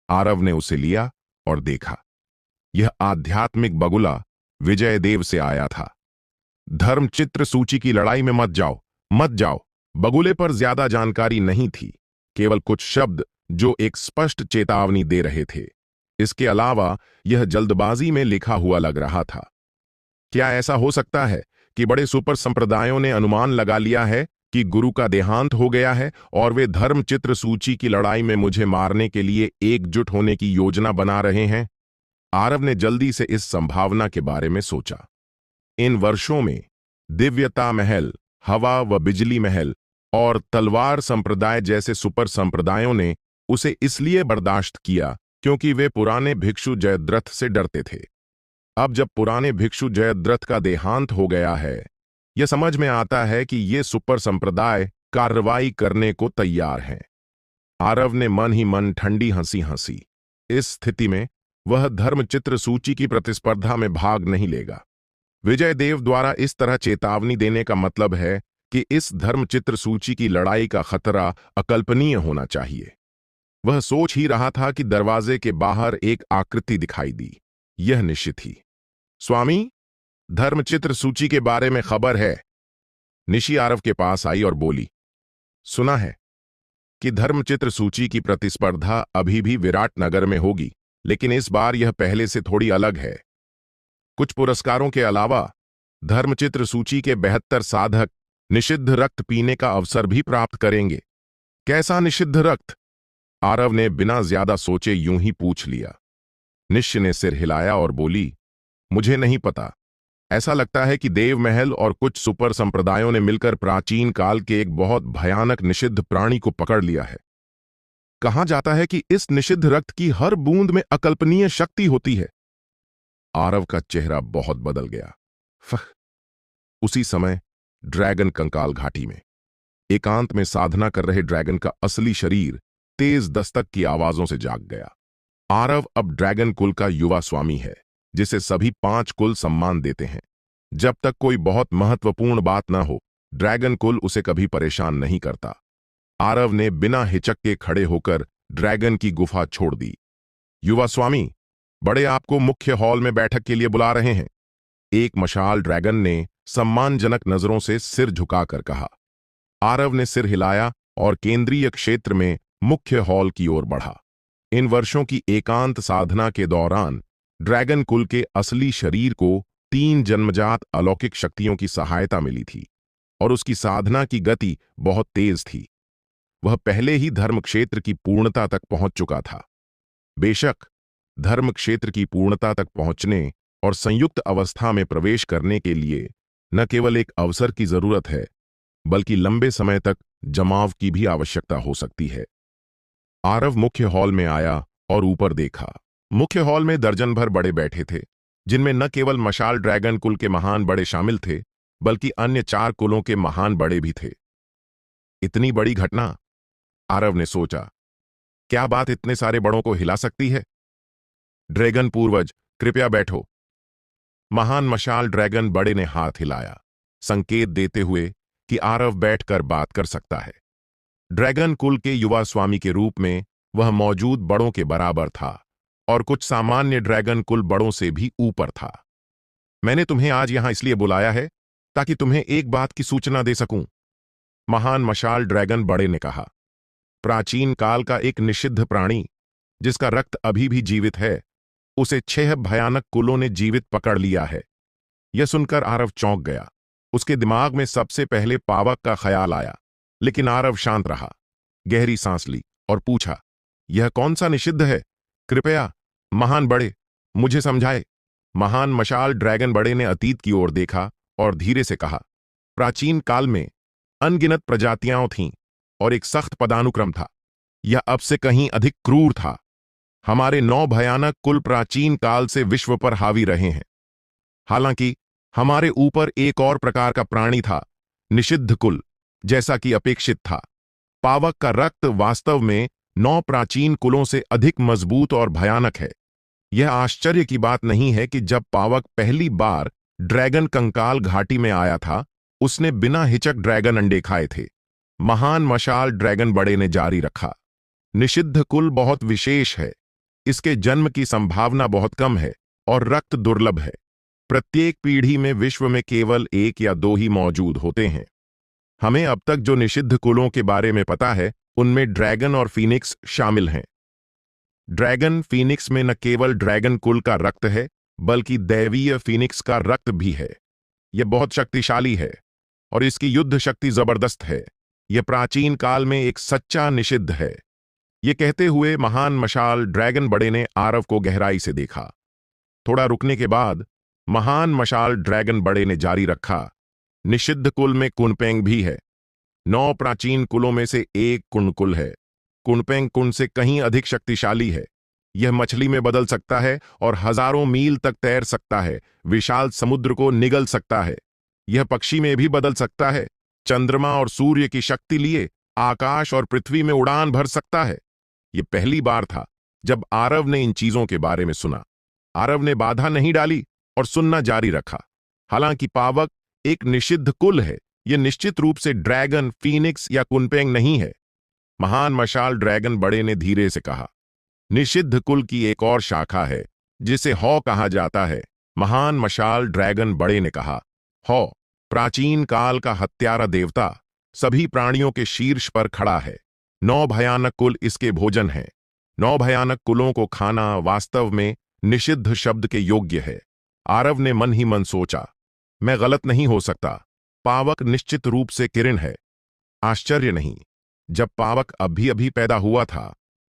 आरव ने उसे लिया और देखा। यह आध्यात्मिक बगुला विजयदेव से आया था। धर्मचित्र सूची की लड़ाई में मत जाओ, मत जाओ। बगुले पर ज्यादा जानकारी नहीं थी, केवल कुछ शब्द जो एक स्पष्ट चेतावनी दे रहे थे। इसके अलावा यह जल्दबाजी में लिखा हुआ लग रहा था। क्या ऐसा हो सकता है कि बड़े सुपर संप्रदायों ने अनुमान लगा लिया है कि गुरु का देहांत हो गया है और वे धर्मचित्र सूची की लड़ाई में मुझे मारने के लिए एकजुट होने की योजना बना रहे हैं? आरव ने जल्दी से इस संभावना के बारे में सोचा। इन वर्षों में दिव्यता महल, हवा व बिजली महल और तलवार संप्रदाय जैसे सुपर संप्रदायों ने उसे इसलिए बर्दाश्त किया क्योंकि वे पुराने भिक्षु जयद्रथ से डरते थे। अब जब पुराने भिक्षु जयद्रथ का देहांत हो गया है, यह समझ में आता है कि ये सुपर संप्रदाय कार्रवाई करने को तैयार हैं। आरव ने मन ही मन ठंडी हंसी हंसी। इस स्थिति में वह धर्मचित्र सूची की प्रतिस्पर्धा में भाग नहीं लेगा। विजयदेव द्वारा इस तरह चेतावनी देने का मतलब है कि इस धर्मचित्र सूची की लड़ाई का खतरा अकल्पनीय होना चाहिए। वह सोच ही रहा था कि दरवाजे के बाहर एक आकृति दिखाई दी। यह निश्चित ही स्वामी, धर्मचित्र सूची के बारे में खबर है। निशी आरव के पास आई और बोली, सुना है कि धर्मचित्र सूची की प्रतिस्पर्धा अभी भी विराट नगर में होगी, लेकिन इस बार यह पहले से थोड़ी अलग है। कुछ पुरस्कारों के अलावा धर्मचित्र सूची के 72 साधक निषिद्ध रक्त पीने का अवसर भी प्राप्त करेंगे। कैसा निषिद्ध रक्त? आरव ने बिना ज्यादा सोचे यूं ही पूछ लिया। निश्य ने सिर हिलाया और बोली, मुझे नहीं पता। ऐसा लगता है कि देव महल और कुछ सुपर संप्रदायों ने मिलकर प्राचीन काल के एक बहुत भयानक निषिद्ध प्राणी को पकड़ लिया है। कहा जाता है कि इस निषिद्ध रक्त की हर बूंद में अकल्पनीय शक्ति होती है। आरव का चेहरा बहुत बदल गया। उसी समय ड्रैगन कंकाल घाटी में एकांत में साधना कर रहे ड्रैगन का असली शरीर तेज दस्तक की आवाजों से जाग गया। आरव अब ड्रैगन कुल का युवा स्वामी है, जिसे सभी 5 कुल सम्मान देते हैं। जब तक कोई बहुत महत्वपूर्ण बात न हो, ड्रैगन कुल उसे कभी परेशान नहीं करता। आरव ने बिना हिचक के खड़े होकर ड्रैगन की गुफा छोड़ दी। युवा स्वामी, बड़े आपको मुख्य हॉल में बैठक के लिए बुला रहे हैं। एक मशाल ड्रैगन ने सम्मानजनक नजरों से सिर झुकाकर कहा। आरव ने सिर हिलाया और केंद्रीय क्षेत्र में मुख्य हॉल की ओर बढ़ा। इन वर्षों की एकांत साधना के दौरान ड्रैगन कुल के असली शरीर को 3 जन्मजात अलौकिक शक्तियों की सहायता मिली थी और उसकी साधना की गति बहुत तेज थी। वह पहले ही धर्म क्षेत्र की पूर्णता तक पहुंच चुका था। बेशक धर्म क्षेत्र की पूर्णता तक पहुंचने और संयुक्त अवस्था में प्रवेश करने के लिए न केवल एक अवसर की जरूरत है, बल्कि लंबे समय तक जमाव की भी आवश्यकता हो सकती है। आरव मुख्य हॉल में आया और ऊपर देखा। मुख्य हॉल में दर्जन भर बड़े बैठे थे, जिनमें न केवल मशाल ड्रैगन कुल के महान बड़े शामिल थे, बल्कि अन्य 4 कुलों के महान बड़े भी थे। इतनी बड़ी घटना, आरव ने सोचा। क्या बात इतने सारे बड़ों को हिला सकती है? ड्रैगन पूर्वज, कृपया बैठो। महान मशाल ड्रैगन बड़े ने हाथ हिलाया, संकेत देते हुए कि आरव बैठकर बात कर सकता है। ड्रैगन कुल के युवा स्वामी के रूप में वह मौजूद बड़ों के बराबर था और कुछ सामान्य ड्रैगन कुल बड़ों से भी ऊपर था। मैंने तुम्हें आज यहां इसलिए बुलाया है ताकि तुम्हें एक बात की सूचना दे सकूं। महान मशाल ड्रैगन बड़े ने कहा। प्राचीन काल का एक निषिद्ध प्राणी, जिसका रक्त अभी भी जीवित है, उसे 6 भयानक कुलों ने जीवित पकड़ लिया है। यह सुनकर आरव चौंक गया। उसके दिमाग में सबसे पहले पावक का ख्याल आया, लेकिन आरव शांत रहा, गहरी सांस ली और पूछा, यह कौन सा निषिद्ध है? कृपया महान बड़े मुझे समझाए। महान मशाल ड्रैगन बड़े ने अतीत की ओर देखा और धीरे से कहा, प्राचीन काल में अनगिनत प्रजातियां थीं और एक सख्त पदानुक्रम था। यह अब से कहीं अधिक क्रूर था। हमारे 9 भयानक कुल प्राचीन काल से विश्व पर हावी रहे हैं। हालांकि हमारे ऊपर एक और प्रकार का प्राणी था, निषिद्ध कुल, जैसा कि अपेक्षित था। पावक का रक्त वास्तव में 9 प्राचीन कुलों से अधिक मजबूत और भयानक है। यह आश्चर्य की बात नहीं है कि जब पावक पहली बार ड्रैगन कंकाल घाटी में आया था, उसने बिना हिचक ड्रैगन अंडे खाए थे। महान मशाल ड्रैगन बड़े ने जारी रखा। निषिद्ध कुल बहुत विशेष है। इसके जन्म की संभावना बहुत कम है और रक्त दुर्लभ है। प्रत्येक पीढ़ी में विश्व में केवल 1 या 2 ही मौजूद होते हैं। हमें अब तक जो निषिद्ध कुलों के बारे में पता है, उनमें ड्रैगन और फीनिक्स शामिल हैं। ड्रैगन फीनिक्स में न केवल ड्रैगन कुल का रक्त है, बल्कि दैवीय फीनिक्स का रक्त भी है। यह बहुत शक्तिशाली है और इसकी युद्ध शक्ति जबरदस्त है। यह प्राचीन काल में एक सच्चा निषिद्ध है। यह कहते हुए महान मशाल ड्रैगन बड़े ने आरव को गहराई से देखा। थोड़ा रुकने के बाद महान मशाल ड्रैगन बड़े ने जारी रखा, निषिद्ध कुल में कुनपेंग भी है। 9 प्राचीन कुलों में से एक कुंडकुल है। कुनपेंग कुंड से कहीं अधिक शक्तिशाली है। यह मछली में बदल सकता है और हजारों मील तक तैर सकता है। विशाल समुद्र को निगल सकता है। यह पक्षी में भी बदल सकता है। चंद्रमा और सूर्य की शक्ति लिए आकाश और पृथ्वी में उड़ान भर सकता है। यह पहली बार था जब आरव ने इन चीजों के बारे में सुना। आरव ने बाधा नहीं डाली और सुनना जारी रखा। हालांकि पावक एक निषिद्ध कुल है, यह निश्चित रूप से ड्रैगन, फीनिक्स या कुनपेंग नहीं है। महान मशाल ड्रैगन बड़े ने धीरे से कहा, निषिद्ध कुल की एक और शाखा है जिसे हॉ कहा जाता है। महान मशाल ड्रैगन बड़े ने कहा, हॉ प्राचीन काल का हत्यारा देवता, सभी प्राणियों के शीर्ष पर खड़ा है। 9 भयानक कुल इसके भोजन हैं। 9 भयानक कुलों को खाना वास्तव में निषिद्ध शब्द के योग्य है। आरव ने मन ही मन सोचा, मैं गलत नहीं हो सकता। पावक निश्चित रूप से किरण है। आश्चर्य नहीं, जब पावक अभी अभी पैदा हुआ था,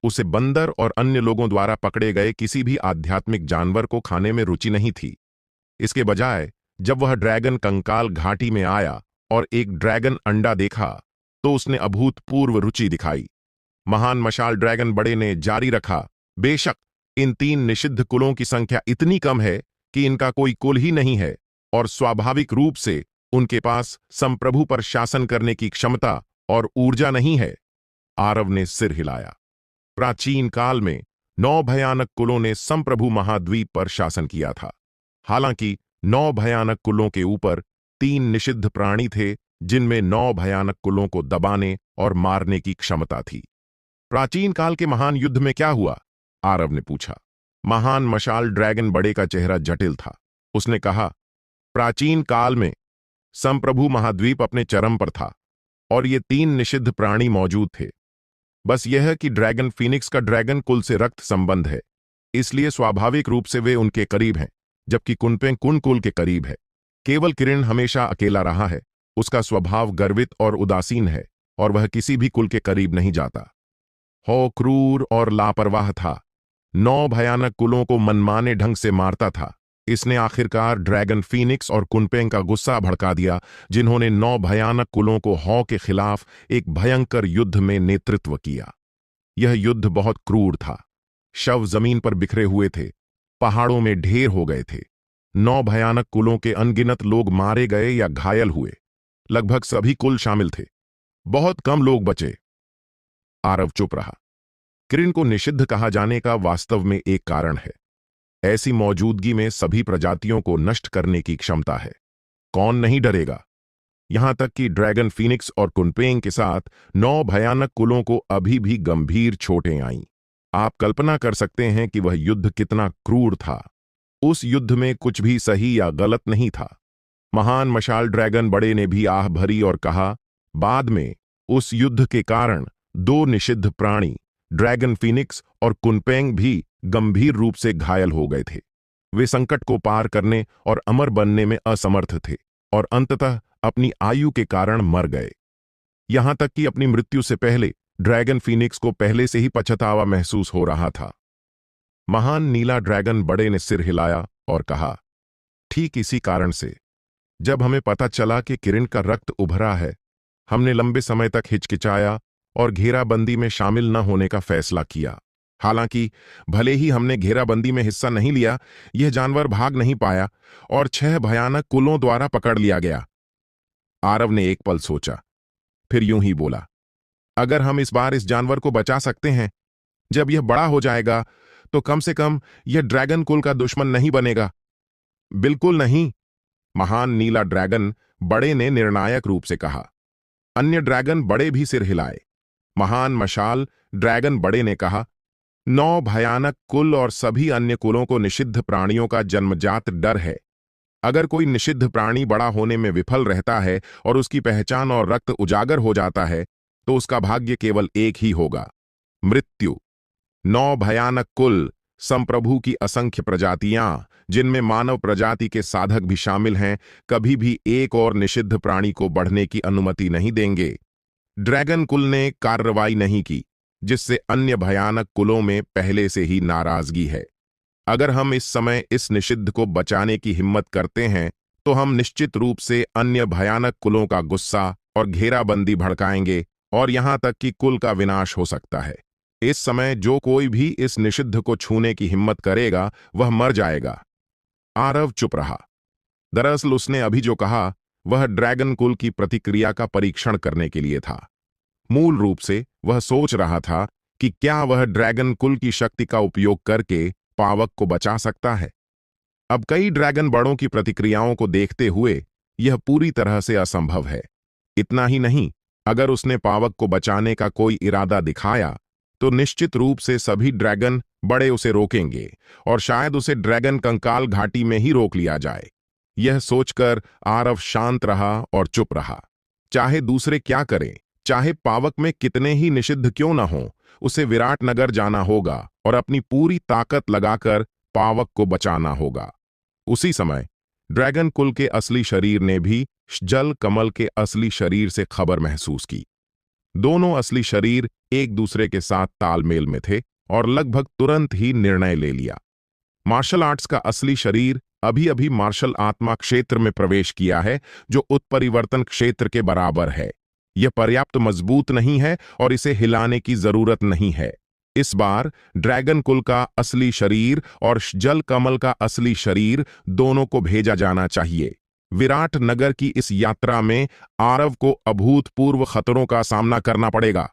उसे बंदर और अन्य लोगों द्वारा पकड़े गए किसी भी आध्यात्मिक जानवर को खाने में रुचि नहीं थी। इसके बजाय जब वह ड्रैगन कंकाल घाटी में आया और एक ड्रैगन अंडा देखा, तो उसने अभूतपूर्व रुचि दिखाई। महान मशाल ड्रैगन बड़े ने जारी रखा, बेशक इन 3 निषिद्ध कुलों की संख्या इतनी कम है कि इनका कोई कुल ही नहीं है और स्वाभाविक रूप से उनके पास संप्रभु पर शासन करने की क्षमता और ऊर्जा नहीं है। आरव ने सिर हिलाया। प्राचीन काल में 9 भयानक कुलों ने संप्रभु महाद्वीप पर शासन किया था। हालांकि 9 भयानक कुलों के ऊपर 3 निषिद्ध प्राणी थे, जिनमें 9 भयानक कुलों को दबाने और मारने की क्षमता थी। प्राचीन काल के महान युद्ध में क्या हुआ? आरव ने पूछा। महान मशाल ड्रैगन बड़े का चेहरा जटिल था। उसने कहा, प्राचीन काल में संप्रभु महाद्वीप अपने चरम पर था और ये 3 निषिद्ध प्राणी मौजूद थे। बस यह कि ड्रैगन फीनिक्स का ड्रैगन कुल से रक्त संबंध है, इसलिए स्वाभाविक रूप से वे उनके करीब हैं, जबकि कुनपेंग कुन कुल के करीब है। केवल किरण हमेशा अकेला रहा है। उसका स्वभाव गर्वित और उदासीन है और वह किसी भी कुल के करीब नहीं जाता। हॉ क्रूर और लापरवाह था। 9 भयानक कुलों को मनमाने ढंग से मारता था। इसने आखिरकार ड्रैगन फीनिक्स और कुनपेंग का गुस्सा भड़का दिया, जिन्होंने 9 भयानक कुलों को हॉ के खिलाफ एक भयंकर युद्ध में नेतृत्व किया। यह युद्ध बहुत क्रूर था। शव जमीन पर बिखरे हुए थे, पहाड़ों में ढेर हो गए थे। 9 भयानक कुलों के अनगिनत लोग मारे गए या घायल हुए। लगभग सभी कुल शामिल थे। बहुत कम लोग बचे। आरव चुप रहा। किरण को निषिद्ध कहा जाने का वास्तव में एक कारण है। ऐसी मौजूदगी में सभी प्रजातियों को नष्ट करने की क्षमता है। कौन नहीं डरेगा? यहां तक कि ड्रैगन फीनिक्स और कुनपेंग के साथ 9 भयानक कुलों को अभी भी गंभीर चोटें आईं। आप कल्पना कर सकते हैं कि वह युद्ध कितना क्रूर था। उस युद्ध में कुछ भी सही या गलत नहीं था। महान मशाल ड्रैगन बड़े ने भी आह भरी और कहा, बाद में उस युद्ध के कारण 2 निषिद्ध प्राणी, ड्रैगन फीनिक्स और कुनपेंग भी गंभीर रूप से घायल हो गए थे। वे संकट को पार करने और अमर बनने में असमर्थ थे और अंततः अपनी आयु के कारण मर गए। यहां तक कि अपनी मृत्यु से पहले ड्रैगन फीनिक्स को पहले से ही पछतावा महसूस हो रहा था। महान नीला ड्रैगन बड़े ने सिर हिलाया और कहा, ठीक इसी कारण से जब हमें पता चला कि किरण का रक्त उभरा है, हमने लंबे समय तक हिचकिचाया और घेराबंदी में शामिल न होने का फैसला किया। हालांकि भले ही हमने घेराबंदी में हिस्सा नहीं लिया, यह जानवर भाग नहीं पाया और 6 भयानक कुलों द्वारा पकड़ लिया गया। आरव ने एक पल सोचा, फिर यूं ही बोला, अगर हम इस बार इस जानवर को बचा सकते हैं, जब यह बड़ा हो जाएगा तो कम से कम यह ड्रैगन कुल का दुश्मन नहीं बनेगा। बिल्कुल नहीं, महान नीला ड्रैगन बड़े ने निर्णायक रूप से कहा। अन्य ड्रैगन बड़े भी सिर हिलाए। महान मशाल ड्रैगन बड़े ने कहा, 9 भयानक कुल और सभी अन्य कुलों को निषिद्ध प्राणियों का जन्मजात डर है। अगर कोई निषिद्ध प्राणी बड़ा होने में विफल रहता है और उसकी पहचान और रक्त उजागर हो जाता है, तो उसका भाग्य केवल एक ही होगा, मृत्यु। 9 भयानक कुल, संप्रभु की असंख्य प्रजातियां, जिनमें मानव प्रजाति के साधक भी शामिल हैं, कभी भी एक और निषिद्ध प्राणी को बढ़ने की अनुमति नहीं देंगे। ड्रैगन कुल ने कार्रवाई नहीं की, जिससे अन्य भयानक कुलों में पहले से ही नाराजगी है। अगर हम इस समय इस निषिद्ध को बचाने की हिम्मत करते हैं, तो हम निश्चित रूप से अन्य भयानक कुलों का गुस्सा और घेराबंदी भड़काएंगे और यहां तक कि कुल का विनाश हो सकता है। इस समय जो कोई भी इस निषिद्ध को छूने की हिम्मत करेगा, वह मर जाएगा। आरव चुप रहा। दरअसल उसने अभी जो कहा, वह ड्रैगन कुल की प्रतिक्रिया का परीक्षण करने के लिए था। मूल रूप से वह सोच रहा था कि क्या वह ड्रैगन कुल की शक्ति का उपयोग करके पावक को बचा सकता है। अब कई ड्रैगन बड़ों की प्रतिक्रियाओं को देखते हुए यह पूरी तरह से असंभव है। इतना ही नहीं, अगर उसने पावक को बचाने का कोई इरादा दिखाया, तो निश्चित रूप से सभी ड्रैगन बड़े उसे रोकेंगे और शायद उसे ड्रैगन कंकाल घाटी में ही रोक लिया जाए। यह सोचकर आरव शांत रहा और चुप रहा। चाहे दूसरे क्या करें, चाहे पावक में कितने ही निषिद्ध क्यों न हो, उसे विराटनगर जाना होगा और अपनी पूरी ताकत लगाकर पावक को बचाना होगा। उसी समय ड्रैगन कुल के असली शरीर ने भी जल कमल के असली शरीर से खबर महसूस की। दोनों असली शरीर एक दूसरे के साथ तालमेल में थे और लगभग तुरंत ही निर्णय ले लिया। मार्शल आर्ट्स का असली शरीर अभी अभी मार्शल आत्मा क्षेत्र में प्रवेश किया है, जो उत्परिवर्तन क्षेत्र के बराबर है। यह पर्याप्त मजबूत नहीं है और इसे हिलाने की जरूरत नहीं है। इस बार ड्रैगन कुल का असली शरीर और जल कमल का असली शरीर दोनों को भेजा जाना चाहिए। विराट नगर की इस यात्रा में आरव को अभूतपूर्व खतरों का सामना करना पड़ेगा।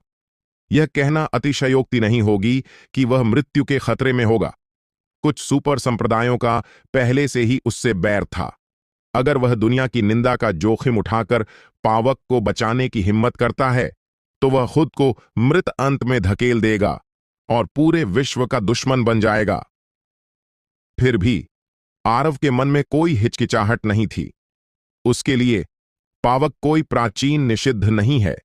यह कहना अतिशयोक्ति नहीं होगी कि वह मृत्यु के खतरे में होगा। कुछ सुपर संप्रदायों का पहले से ही उससे बैर था। अगर वह दुनिया की निंदा का जोखिम उठाकर पावक को बचाने की हिम्मत करता है, तो वह खुद को मृत अंत में धकेल देगा और पूरे विश्व का दुश्मन बन जाएगा। फिर भी आरव के मन में कोई हिचकिचाहट नहीं थी। उसके लिए पावक कोई प्राचीन निषिद्ध नहीं है,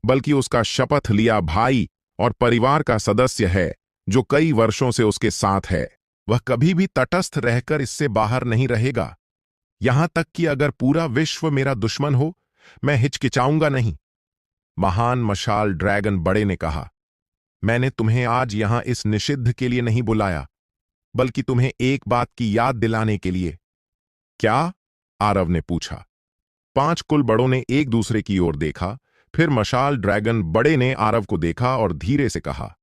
बल्कि उसका शपथ लिया भाई और परिवार का सदस्य है, जो कई वर्षों से उसके साथ है। वह कभी भी तटस्थ रहकर इससे बाहर नहीं रहेगा। यहां तक कि अगर पूरा विश्व मेरा दुश्मन हो, मैं हिचकिचाऊंगा नहीं। महान मशाल ड्रैगन बड़े ने कहा, मैंने तुम्हें आज यहां इस निषिद्ध के लिए नहीं बुलाया, बल्कि तुम्हें एक बात की याद दिलाने के लिए। क्या? आरव ने पूछा। 5 कुल बड़ों ने एक दूसरे की ओर देखा। फिर मशाल ड्रैगन बड़े ने आरव को देखा और धीरे से कहा,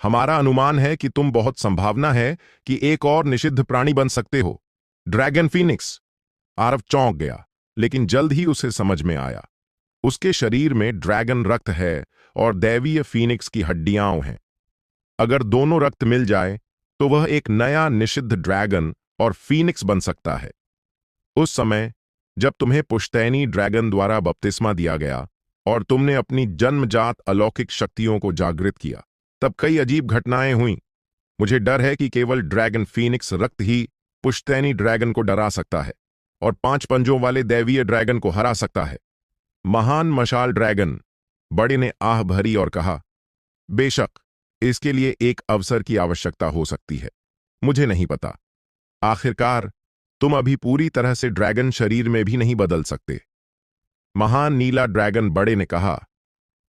हमारा अनुमान है कि तुम बहुत संभावना है कि एक और निषिद्ध प्राणी बन सकते हो, ड्रैगन फीनिक्स। आरव चौंक गया, लेकिन जल्द ही उसे समझ में आया। उसके शरीर में ड्रैगन रक्त है और दैवीय फीनिक्स की हड्डियां हैं। अगर दोनों रक्त मिल जाए, तो वह एक नया निषिद्ध ड्रैगन और फीनिक्स बन सकता है। उस समय जब तुम्हें पुश्तैनी ड्रैगन द्वारा बपतिस्मा दिया गया और तुमने अपनी जन्मजात अलौकिक शक्तियों को जागृत किया, तब कई अजीब घटनाएं हुईं। मुझे डर है कि केवल ड्रैगन फीनिक्स रक्त ही पुश्तैनी ड्रैगन को डरा सकता है और 5 पंजों वाले दैवीय ड्रैगन को हरा सकता है। महान मशाल ड्रैगन बड़े ने आह भरी और कहा, बेशक इसके लिए एक अवसर की आवश्यकता हो सकती है। मुझे नहीं पता। आखिरकार तुम अभी पूरी तरह से ड्रैगन शरीर में भी नहीं बदल सकते। महान नीला ड्रैगन बड़े ने कहा,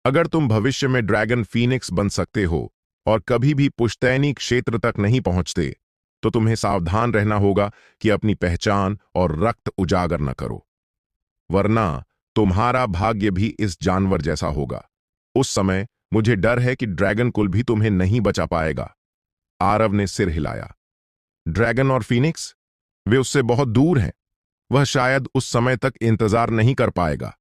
अगर तुम भविष्य में ड्रैगन फीनिक्स बन सकते हो और कभी भी पुश्तैनी क्षेत्र तक नहीं पहुंचते, तो तुम्हें सावधान रहना होगा कि अपनी पहचान और रक्त उजागर न करो, वरना तुम्हारा भाग्य भी इस जानवर जैसा होगा। उस समय मुझे डर है कि ड्रैगन कुल भी तुम्हें नहीं बचा पाएगा। आरव ने सिर हिलाया। ड्रैगन और फीनिक्स, वे उससे बहुत दूर हैं। वह शायद उस समय तक इंतजार नहीं कर पाएगा।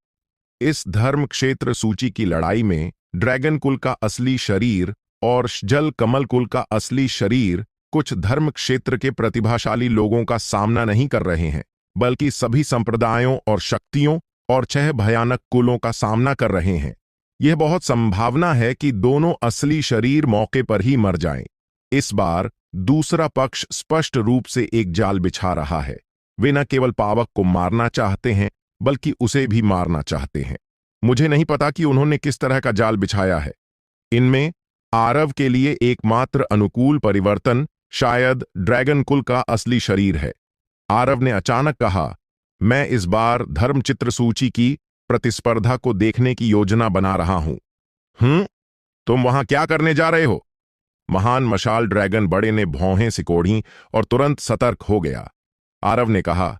इस धर्म क्षेत्र सूची की लड़ाई में ड्रैगन कुल का असली शरीर और जल कमल कुल का असली शरीर कुछ धर्म क्षेत्र के प्रतिभाशाली लोगों का सामना नहीं कर रहे हैं, बल्कि सभी संप्रदायों और शक्तियों और 6 भयानक कुलों का सामना कर रहे हैं। यह बहुत संभावना है कि दोनों असली शरीर मौके पर ही मर जाएं। इस बार दूसरा पक्ष स्पष्ट रूप से एक जाल बिछा रहा है। वे न केवल पावक को मारना चाहते हैं, बल्कि उसे भी मारना चाहते हैं। मुझे नहीं पता कि उन्होंने किस तरह का जाल बिछाया है। इनमें आरव के लिए एकमात्र अनुकूल परिवर्तन शायद ड्रैगन कुल का असली शरीर है। आरव ने अचानक कहा, मैं इस बार धर्मचित्र सूची की प्रतिस्पर्धा को देखने की योजना बना रहा हूं। तुम वहां क्या करने जा रहे हो? महान मशाल ड्रैगन बड़े ने भौहें सिकोड़ी और तुरंत सतर्क हो गया। आरव ने कहा,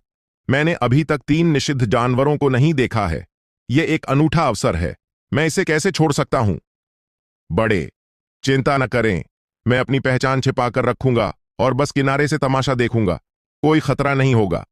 मैंने अभी तक 3 निषिद्ध जानवरों को नहीं देखा है। यह एक अनूठा अवसर है, मैं इसे कैसे छोड़ सकता हूं? बड़े, चिंता न करें, मैं अपनी पहचान छिपाकर रखूंगा और बस किनारे से तमाशा देखूंगा। कोई खतरा नहीं होगा।